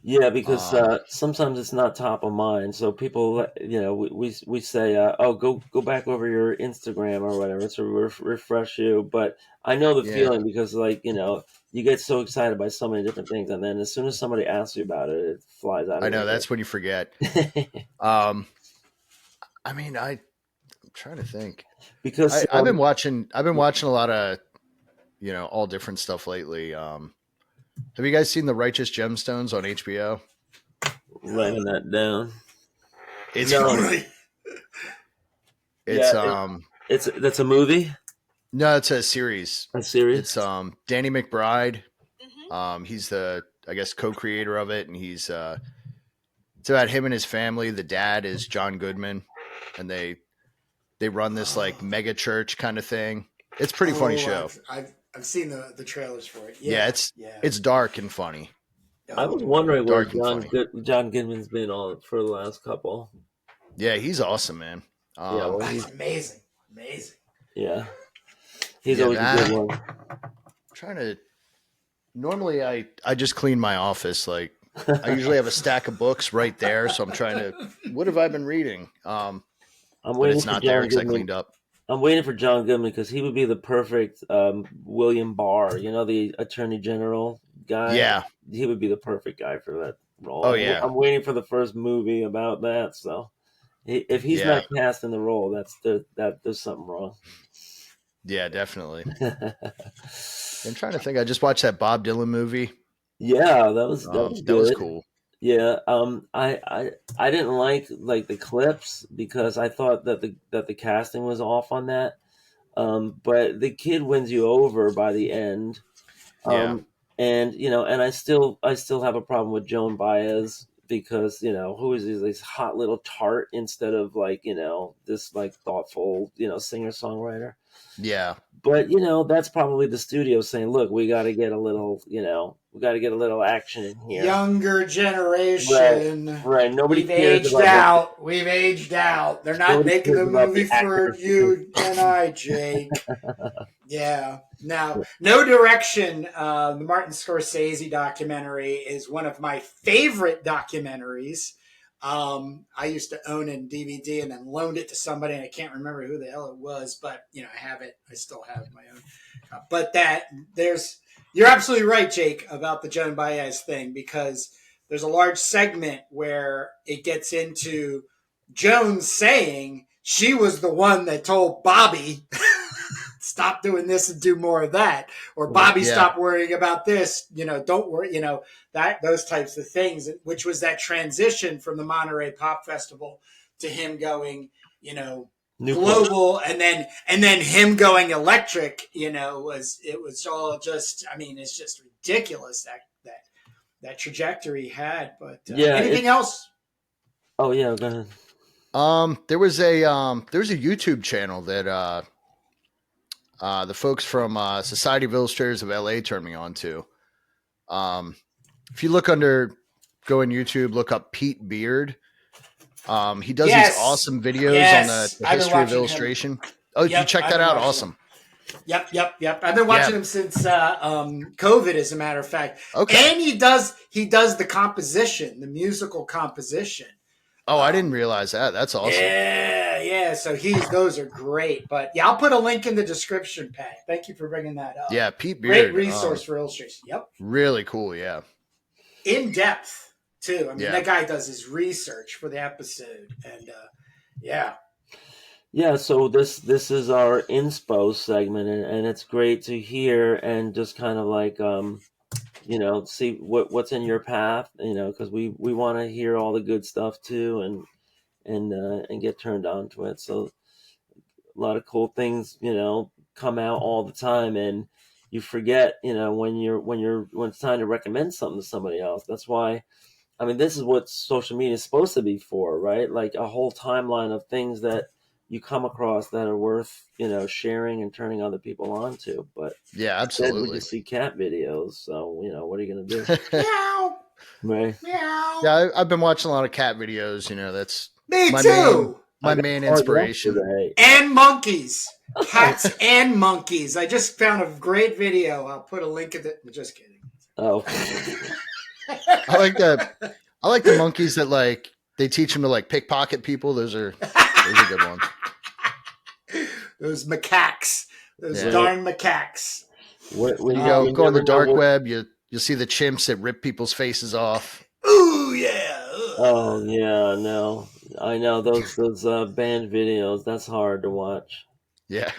Yeah, because sometimes it's not top of mind. So people, we say, "Oh, go back over your Instagram or whatever to refresh you." But I know the feeling, because you get so excited by so many different things, and then as soon as somebody asks you about it, it flies out. I know that's when you forget. I mean, I'm trying to think, because I've been watching a lot of all different stuff lately. Have you guys seen The Righteous Gemstones on HBO? Writing that down. It's that's a movie. No, it's a series. A series. It's Danny McBride. He's the, I guess, co-creator of it, and he's it's about him and his family. The dad is John Goodman, and they run this like mega church kind of thing. It's a pretty funny show. I've seen the trailers for it. Yeah, it's dark and funny. I was wondering where John Goodman's been on for the last couple. Yeah, he's awesome, man. He's amazing. Yeah, he's always a good one. Normally, I just clean my office. Like, I usually have a stack of books right there, so I'm trying to. What have I been reading? I'm waiting. It's not there because I cleaned up. I'm waiting for John Goodman, because he would be the perfect William Barr, the Attorney General guy. Yeah, he would be the perfect guy for that role. Oh yeah, I'm waiting for the first movie about that. So if he's not cast in the role, there's something wrong. Yeah, definitely. I'm trying to think. I just watched that Bob Dylan movie. Yeah, that was cool. Yeah, I didn't like the clips, because I thought that the casting was off on that. But the kid wins you over by the end. And and I still have a problem with Joan Baez, because who is this hot little tart instead of this thoughtful singer songwriter. Yeah. But that's probably the studio saying, "Look, we got to get a little, action in here." Younger generation, right? Nobody cares aged out. We've aged out. They're not making the movie for you and I, Jake. Yeah. Now, No Direction, the Martin Scorsese documentary, is one of my favorite documentaries. I used to own it in DVD and then loaned it to somebody, and I can't remember who the hell it was, but I have it. I still have my own. But you're absolutely right, Jake, about the Joan Baez thing, because there's a large segment where it gets into Joan saying she was the one that told Bobby, stop doing this and do more of that, or Bobby, stop worrying about this, don't worry, those types of things, which was that transition from the Monterey Pop Festival to him going, global, and then him going electric, it was all just, it's just ridiculous that trajectory he had. But anything else? Oh yeah, go ahead. There was a YouTube channel that the folks from Society of Illustrators of LA turned me on to. If you go on YouTube, look up Pete Beard. He does these awesome videos on the history of illustration. Him. Oh, you check that out? Awesome. Yep. I've been watching him since COVID, as a matter of fact. Okay. And he does the composition, the musical composition. Oh, I didn't realize that. That's awesome. Yeah. So those are great. But I'll put a link in the description, Pat. Thank you for bringing that up. Yeah, Pete Beard. Great resource for illustration. Yep. Really cool, yeah. in depth too. I mean, Yeah. that guy does his research for the episode, and yeah. Yeah, so this is our inspo segment, and it's great to hear and just kind of like see what's in your path, because we want to hear all the good stuff too, and get turned on to it. So a lot of cool things, come out all the time, and you forget, when it's time to recommend something to somebody else. That's why, I mean, this is what social media is supposed to be for, right? Like a whole timeline of things that you come across that are worth, sharing and turning other people on to. But Yeah, instead, we absolutely. just see cat videos. So, what are you going to do? Meow, Right? meow. Yeah, I've been watching a lot of cat videos. That's Me my main too. I my got main caught inspiration. yesterday. And monkeys, cats and monkeys. I just found a great video. I'll put a link in it. Just kidding. Oh, I like the I like the monkeys that like they teach them to like pickpocket people. Those are good ones. Those macaques. Those Yeah. darn macaques. when You you go on the never know dark what. web. You'll see the chimps that rip people's faces off. Ooh, yeah. Oh yeah, no, I know those banned videos. That's hard to watch. Yeah,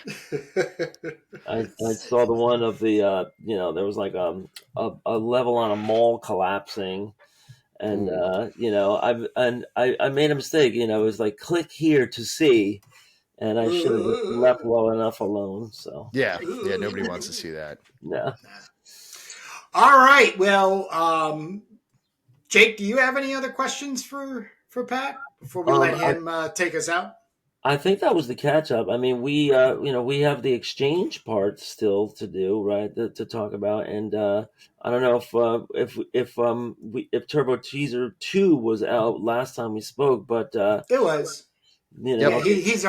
I saw the one of the there was like a level on a mall collapsing, and Ooh. I made a mistake. It was like click here to see, and I should have just left well enough alone. So Yeah, yeah. Nobody wants to see that. yeah. All right. Well, Jake, do you have any other questions for Pat before we let I him take us out? I think that was the catch up. I mean, we have the exchange part still to do, right? To talk about, and I don't know if Turbo Teaser 2 was out last time we spoke, but It was. Yeah, Yep. he's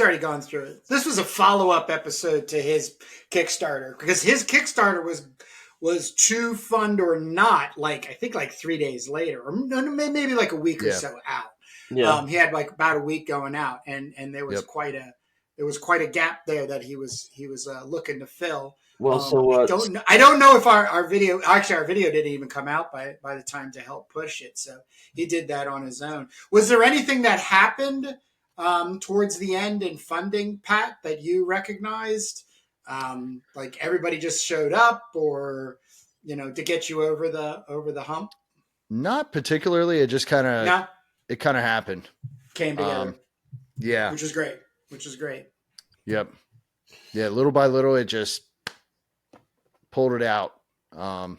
already gone through it. This was a follow up episode to his Kickstarter because his Kickstarter was to fund or not. Like I think like 3 days later, or maybe like a week or Yeah. so out. yeah, He had like about a week going out, and there was Yep. quite a gap there that he was looking to fill. well, I don't know if our video didn't even come out by the time to help push it. So he did that on his own. Was there anything that happened towards the end in funding, Pat, that you recognized? Like everybody just showed up, or to get you over the hump? Not particularly. It just No, kind of happened. came together, Yeah. which is great. Which is great. Yep. Yeah. Little by little, it just pulled it out. But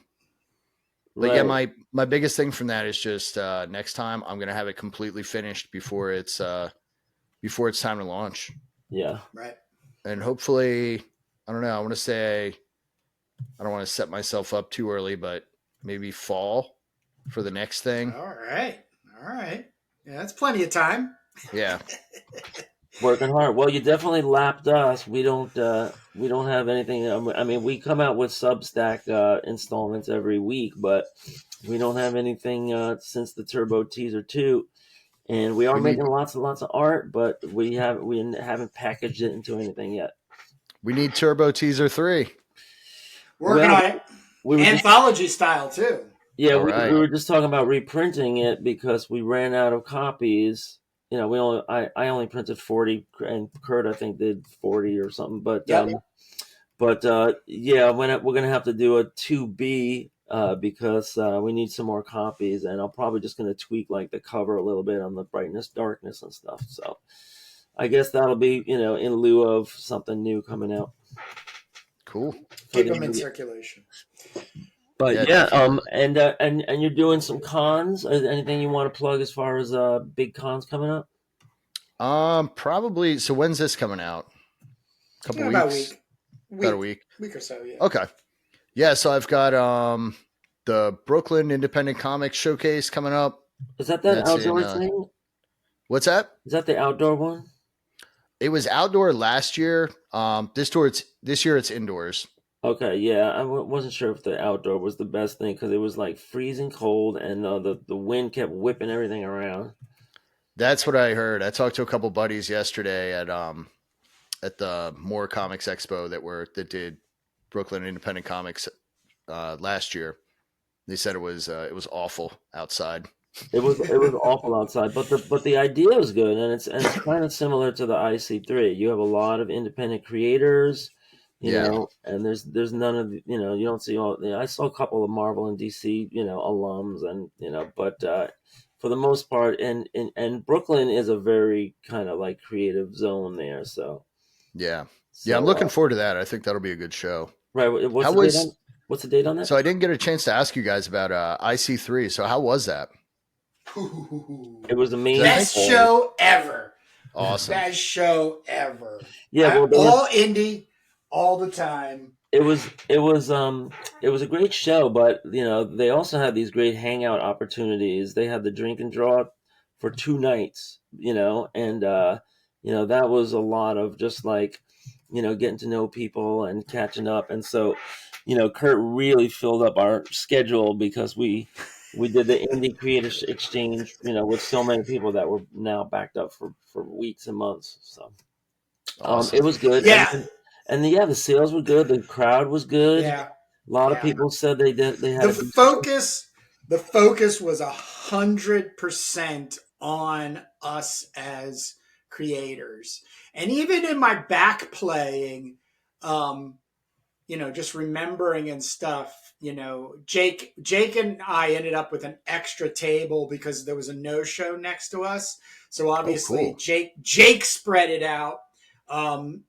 yeah, right, my biggest thing from that is just next time I'm gonna have it completely finished before it's time to launch, yeah, Right. and hopefully, I don't know. I want to say I don't want to set myself up too early, but maybe fall for the next thing. All right. All right. Yeah, that's plenty of time. Yeah. working hard. Well, you definitely lapped us. We don't have anything. I mean, we come out with Substack installments every week, but we don't have anything since the Turbo Teaser 2. And we are We making need lots and lots of art, but we haven't packaged it into anything yet. Turbo Teaser 3. Working Well, on it. we were just Anthology style too. yeah, All we right. were just talking about reprinting it because we ran out of copies. I only printed 40, and Kurt I think did 40 or something. But Yep. yeah, we're gonna have to do a 2B because we need some more copies, and I'm probably just gonna tweak like the cover a little bit on the brightness, darkness, and stuff. So I guess that'll be in lieu of something new coming out. Cool. Keep them in circulation. But Yeah, yeah, definitely. and you're doing some cons. Anything you want to plug as far as big cons coming up? Probably. So when's this coming out? A couple About a weeks. week. About a week. Week or so. Yeah. Okay. Yeah. So I've got the Brooklyn Independent Comics Showcase coming up. Is that That's outdoor in. thing? What's that? Is that the outdoor one? It was outdoor last year. This year it's indoors. Okay, yeah, I wasn't sure if the outdoor was the best thing because it was like freezing cold and the wind kept whipping everything around. That's what I heard. I talked to a couple buddies yesterday at the More Comics Expo that did Brooklyn Independent Comics last year. They said it was awful outside. It was awful outside, but the idea was good, and it's kind of similar to the IC3. You have a lot of independent creators, Yeah. and there's none of you don't see all. I saw a couple of Marvel and DC alums, and but for the most part, and Brooklyn is a very kind of like creative zone there. So Yeah. so Yeah, I'm looking forward to that. I think that'll be a good show. right. How was What's the date on that? So I didn't get a chance to ask you guys about IC3. So how was that? It was I amazing. Best show ever. Awesome. Best show ever. Yeah, well, all indie, all the time. It was a great show, but they also had these great hangout opportunities. They had the drink and draw for 2 nights, and that was a lot of just like getting to know people and catching up. And so Kurt really filled up our schedule because we did the indie creator exchange with so many people that were now backed up for weeks and months. So Awesome. it was good. Yeah. And the sales were good. The crowd was good. Yeah. A lot of people said they had the focus was 100% on us as creators. And even in my back playing, just remembering and stuff, Jake and I ended up with an extra table because there was a no-show next to us. So obviously cool. Jake spread it out. And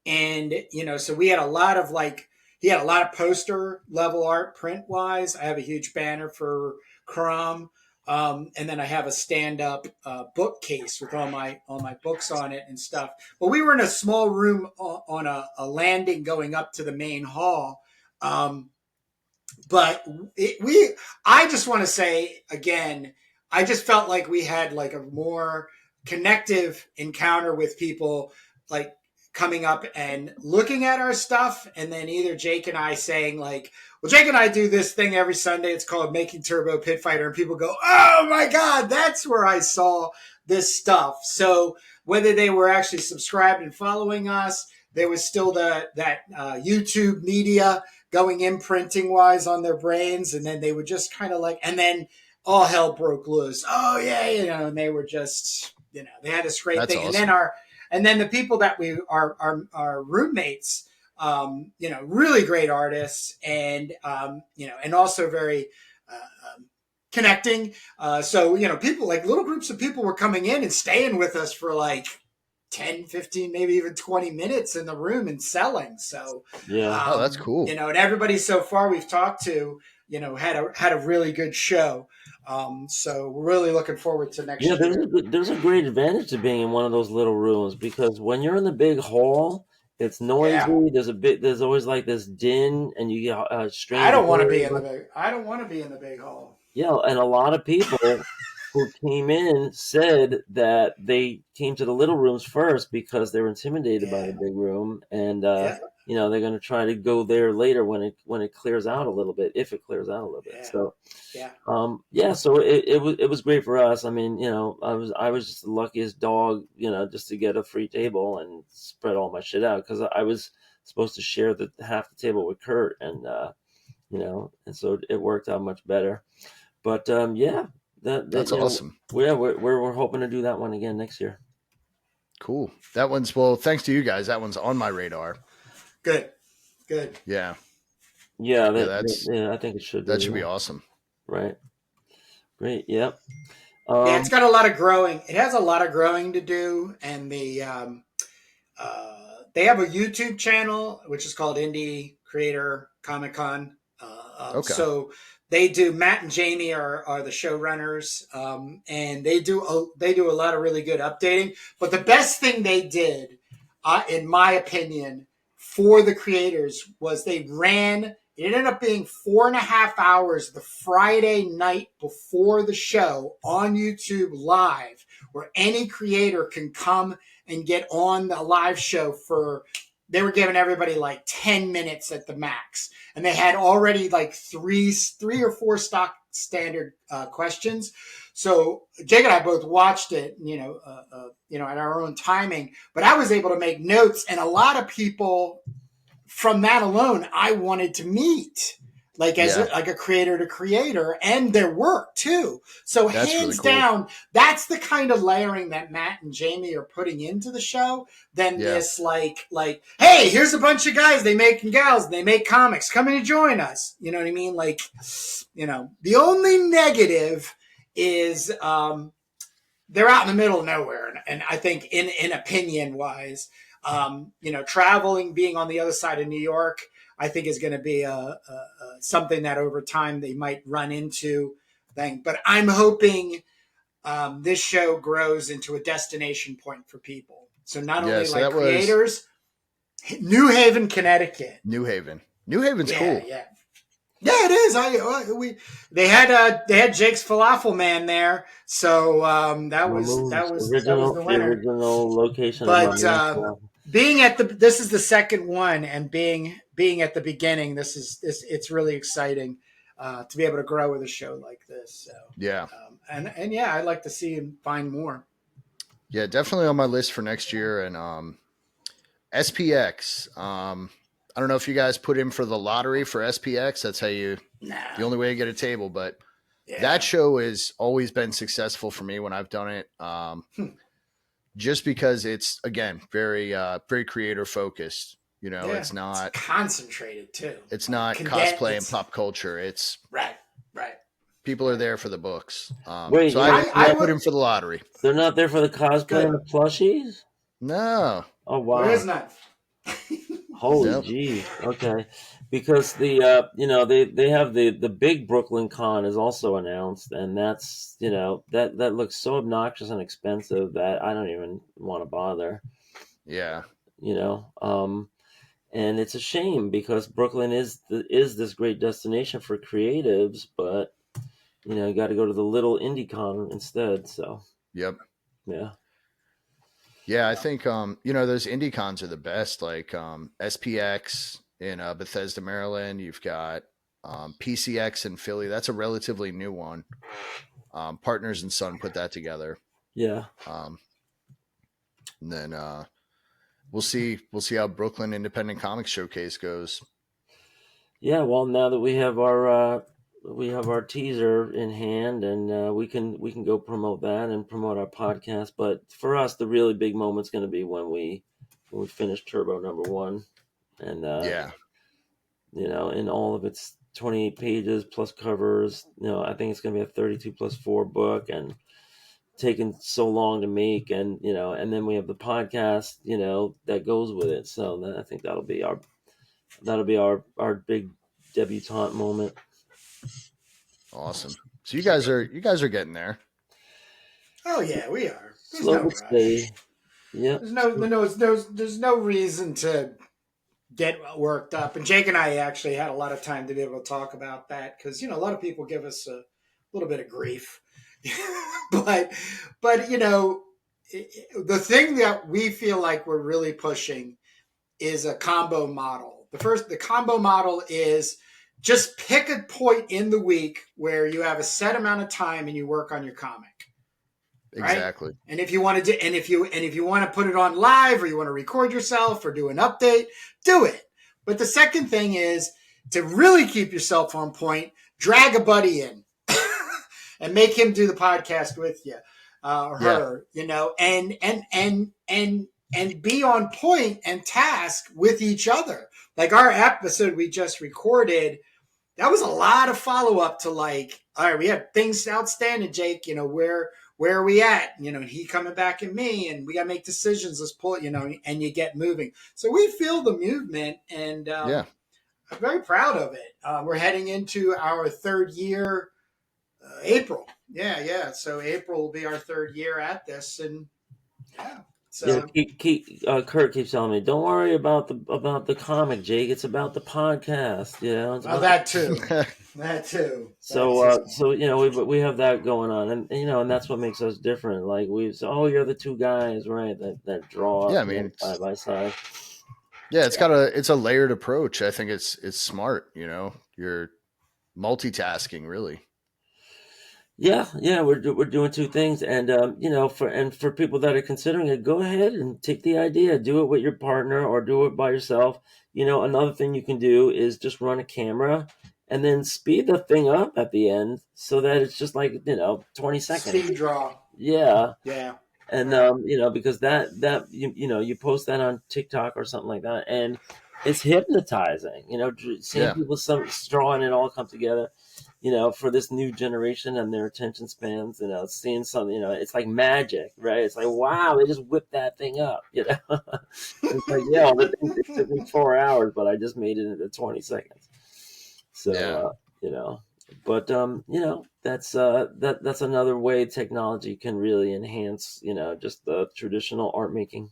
so we had a lot of he had a lot of poster level art print wise. I have a huge banner for Crumb. And then I have a stand-up bookcase with all my books on it and stuff. But we were in a small room on a landing going up to the main hall. But I just want to say again, I just felt like we had like a more connective encounter with people, like coming up and looking at our stuff, and then either Jake and I saying like, well, Jake and I do this thing every Sunday. It's called Making Turbo Pit Fighter. And people go, oh my God, that's where I saw this stuff. So whether they were actually subscribed and following us, there was still that YouTube media going imprinting wise on their brains. And then they would just kind of and then all hell broke loose. Oh yeah. And they were just, they had this great thing. Awesome. And then the people that we are roommates, really great artists and, and also very connecting. So, people like little groups of people were coming in and staying with us for like 10, 15, maybe even 20 minutes in the room and selling. So, yeah, that's cool. And everybody so far we've talked to, had a really good show. So we're really looking forward to next year. There's a great advantage to being in one of those little rooms because when you're in the big hall, it's noisy. Yeah. There's always like this din, and you get strange. I don't want to be in the big hall. Yeah, and a lot of people who came in said that they came to the little rooms first because they were intimidated by the big room, and they're going to try to go there later when it clears out a little bit, if it clears out a little bit. So, so it was great for us. I mean, I was just the luckiest dog, just to get a free table and spread all my shit out because I was supposed to share half the table with Kurt, and and so it worked out much better. But that's awesome. We're hoping to do that one again next year. Cool. That one's thanks to you guys. That one's on my radar. Good. Yeah. Yeah, I think it should. That should be awesome. Right. Great. Yep. It's got a lot of growing. It has a lot of growing to do, and they have a YouTube channel which is called Indie Creator Comic Con. Okay. So they do. Matt and Jamie are the showrunners, and they do a lot of really good updating. But the best thing they did, in my opinion, for the creators was they ran. It ended up being 4.5 hours the Friday night before the show on YouTube Live, where any creator can come and get on the live show they were giving everybody like 10 minutes at the max. And they had already like three or four stock standard questions. So Jake and I both watched it, at our own timing, but I was able to make notes, and a lot of people from that alone, I wanted to meet. like as Yeah. like a creator to creator, and their work too. So That's really hands cool. down, that's the kind of layering that Matt and Jamie are putting into the show. Than Yeah. this like, hey, here's a bunch of guys, they make gals, they make comics, come in and join us. You know what I mean? Like, you know, the only negative is they're out in the middle of nowhere, and I think in opinion wise, you know, traveling, being on the other side of New York, I think is going to be something that over time they might run into thing. But I'm hoping this show grows into a destination point for people. So not only so like that was creators, New Haven, Connecticut. New Haven. New Haven's cool. Yeah. Yeah, it is. They had Jake's Falafel Man there, so that was the winner. The original location. But being at this is the second one, and being at the beginning, it's really exciting to be able to grow with a show like this. So yeah, and yeah, I'd like to see him find more. Yeah, definitely on my list for next year. And SPX. I don't know if you guys put in for the lottery for SPX. That's how the only way to get a table. But that show has always been successful for me when I've done it. Just because it's, again, very, very creator focused. You know, it's not it's concentrated too. It's not cosplay and pop culture. It's right. People are there for the books. Wait, so I put in for the lottery. They're not there for the cosplay and the plushies? No. Oh, wow. There is not. Holy gee. Okay. Because they have the big Brooklyn Con is also announced, and that's, that looks so obnoxious and expensive that I don't even want to bother. Yeah. And it's a shame because Brooklyn is this great destination for creatives, but you got to go to the little indie con instead. So. Yep. Yeah. Yeah, I think those indie cons are the best. Like SPX in Bethesda, Maryland. You've got PCX in Philly. That's a relatively new one. Partners and Son put that together. Yeah. And then we'll see how Brooklyn Independent Comics Showcase goes. Yeah, well, now that we have our teaser in hand, and we can go promote that and promote our podcast. But for us, the really big moment's going to be when we finish Turbo #1, and in all of its 28 pages plus covers. I think it's going to be a 32+4 book, and taken so long to make, and and then we have the podcast, that goes with it. So I think that'll be our big debutante moment. Awesome. So you guys are getting there. Oh yeah, we are. There's Slow no but steady. Yeah. There's no reason to get worked up. And Jake and I actually had a lot of time to be able to talk about that because a lot of people give us a little bit of grief. but the thing that we feel like we're really pushing is a combo model. The combo model is just pick a point in the week where you have a set amount of time and you work on your comic. Exactly. Right? And if you want to if you want to put it on live, or you want to record yourself or do an update, do it. But the second thing is to really keep yourself on point, drag a buddy in and make him do the podcast with you, or her, and be on point and task with each other. Like our episode we just recorded, that was a lot of follow up to like, all right, we have things outstanding, Jake, where are we at? He coming back at me, and we got to make decisions. Let's pull it, and you get moving. So we feel the movement, and I'm very proud of it. We're heading into our third year, April. Yeah. So April will be our third year at this, and So Kurt keeps telling me, "Don't worry about the comic, Jake. It's about the podcast." That too. That too. So we have that going on, and and that's what makes us different. Like you're the two guys, right? That draw. Yeah, I mean, side by side. Yeah, it's a layered approach. I think it's smart. You're multitasking, really. Yeah, we're doing two things, and for people that are considering it, go ahead and take the idea, do it with your partner or do it by yourself. Another thing you can do is just run a camera and then speed the thing up at the end so that it's just like 20 seconds. Speed draw. Yeah. Yeah. And Right. because that you post that on TikTok or something like that, and it's hypnotizing. Seeing Yeah. people drawing it all come together. For this new generation and their attention spans. Seeing something. It's like magic, right? It's like, wow, they just whipped that thing up. It's like, yeah, it took me 4 hours, but I just made it into 20 seconds. So Yeah. but that's another way technology can really enhance just the traditional art making.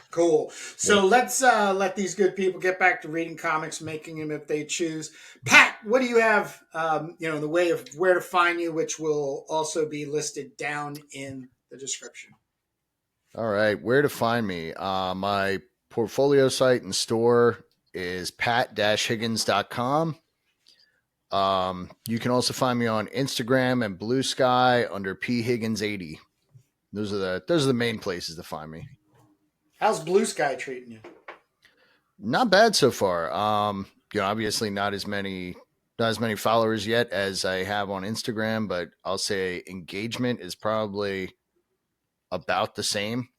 Cool. So let's let these good people get back to reading comics, making them if they choose. Pat, what do you have? In the way of where to find you, which will also be listed down in the description. All right. Where to find me? My portfolio site and store is pat-higgins.com. You can also find me on Instagram and Blue Sky under P Higgins80. Those are the main places to find me. How's Blue Sky treating you? Not bad so far. Obviously not as many followers yet as I have on Instagram, but I'll say engagement is probably about the same.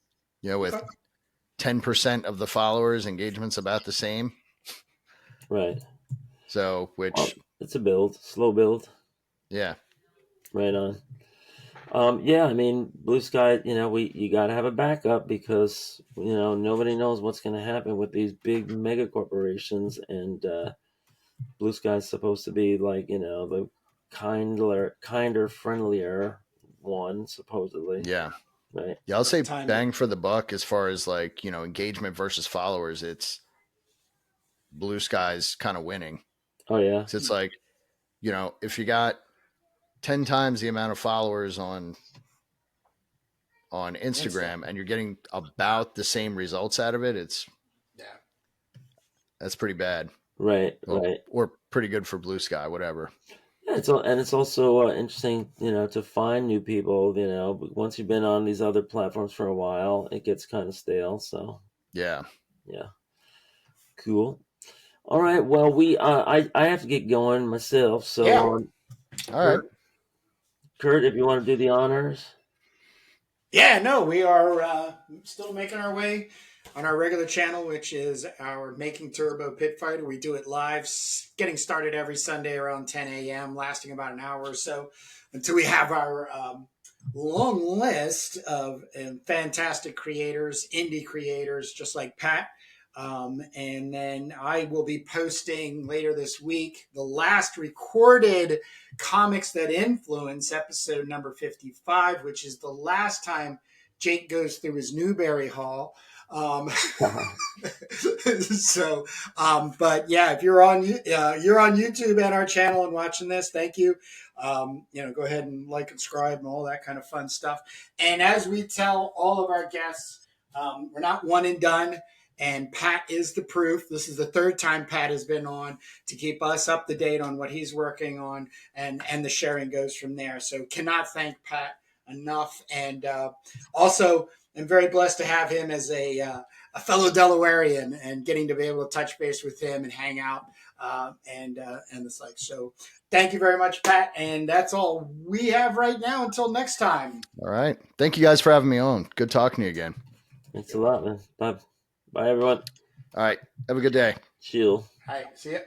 With 10% of the followers, engagement's about the same. Right. So, it's a slow build. Yeah. Right on. Yeah, I mean, Blue Sky, you got to have a backup because, nobody knows what's going to happen with these big mega corporations. And Blue Sky is supposed to be like, the kinder, friendlier one, supposedly. Yeah. Right. Yeah, I'll say bang for the buck as far as like, engagement versus followers. It's Blue Sky's kind of winning. Oh, yeah. So it's like, if you got 10 times the amount of followers on Instagram and you're getting about the same results out of it, that's pretty bad. Right, right. Or pretty good for Blue Sky, whatever. Yeah, it's also interesting, to find new people. Once you've been on these other platforms for a while, it gets kind of stale. So yeah, cool. All right, well, I have to get going myself. So all right, Kurt, if you want to do the honors. Yeah, no, we are still making our way on our regular channel, which is our Making Turbo Pit Fighter. We do it live, getting started every Sunday around 10 a.m., lasting about an hour or so until we have our long list of fantastic creators, indie creators, just like Pat. And then I will be posting later this week the last recorded Comics That Influence, episode number 55, which is the last time Jake goes through his Newberry Haul. But yeah, if you're on YouTube and our channel and watching this, thank you. Go ahead and like, subscribe, and all that kind of fun stuff. And as we tell all of our guests, we're not one and done. And Pat is the proof. This is the third time Pat has been on to keep us up to date on what he's working on, and the sharing goes from there. So cannot thank Pat enough. And also, I'm very blessed to have him as a fellow Delawarean and getting to be able to touch base with him and hang out and the like. So thank you very much, Pat. And that's all we have right now until next time. All right. Thank you guys for having me on. Good talking to you again. Thanks a lot, man. Bye. Bye, everyone. All right. Have a good day. Chill. All right. See ya.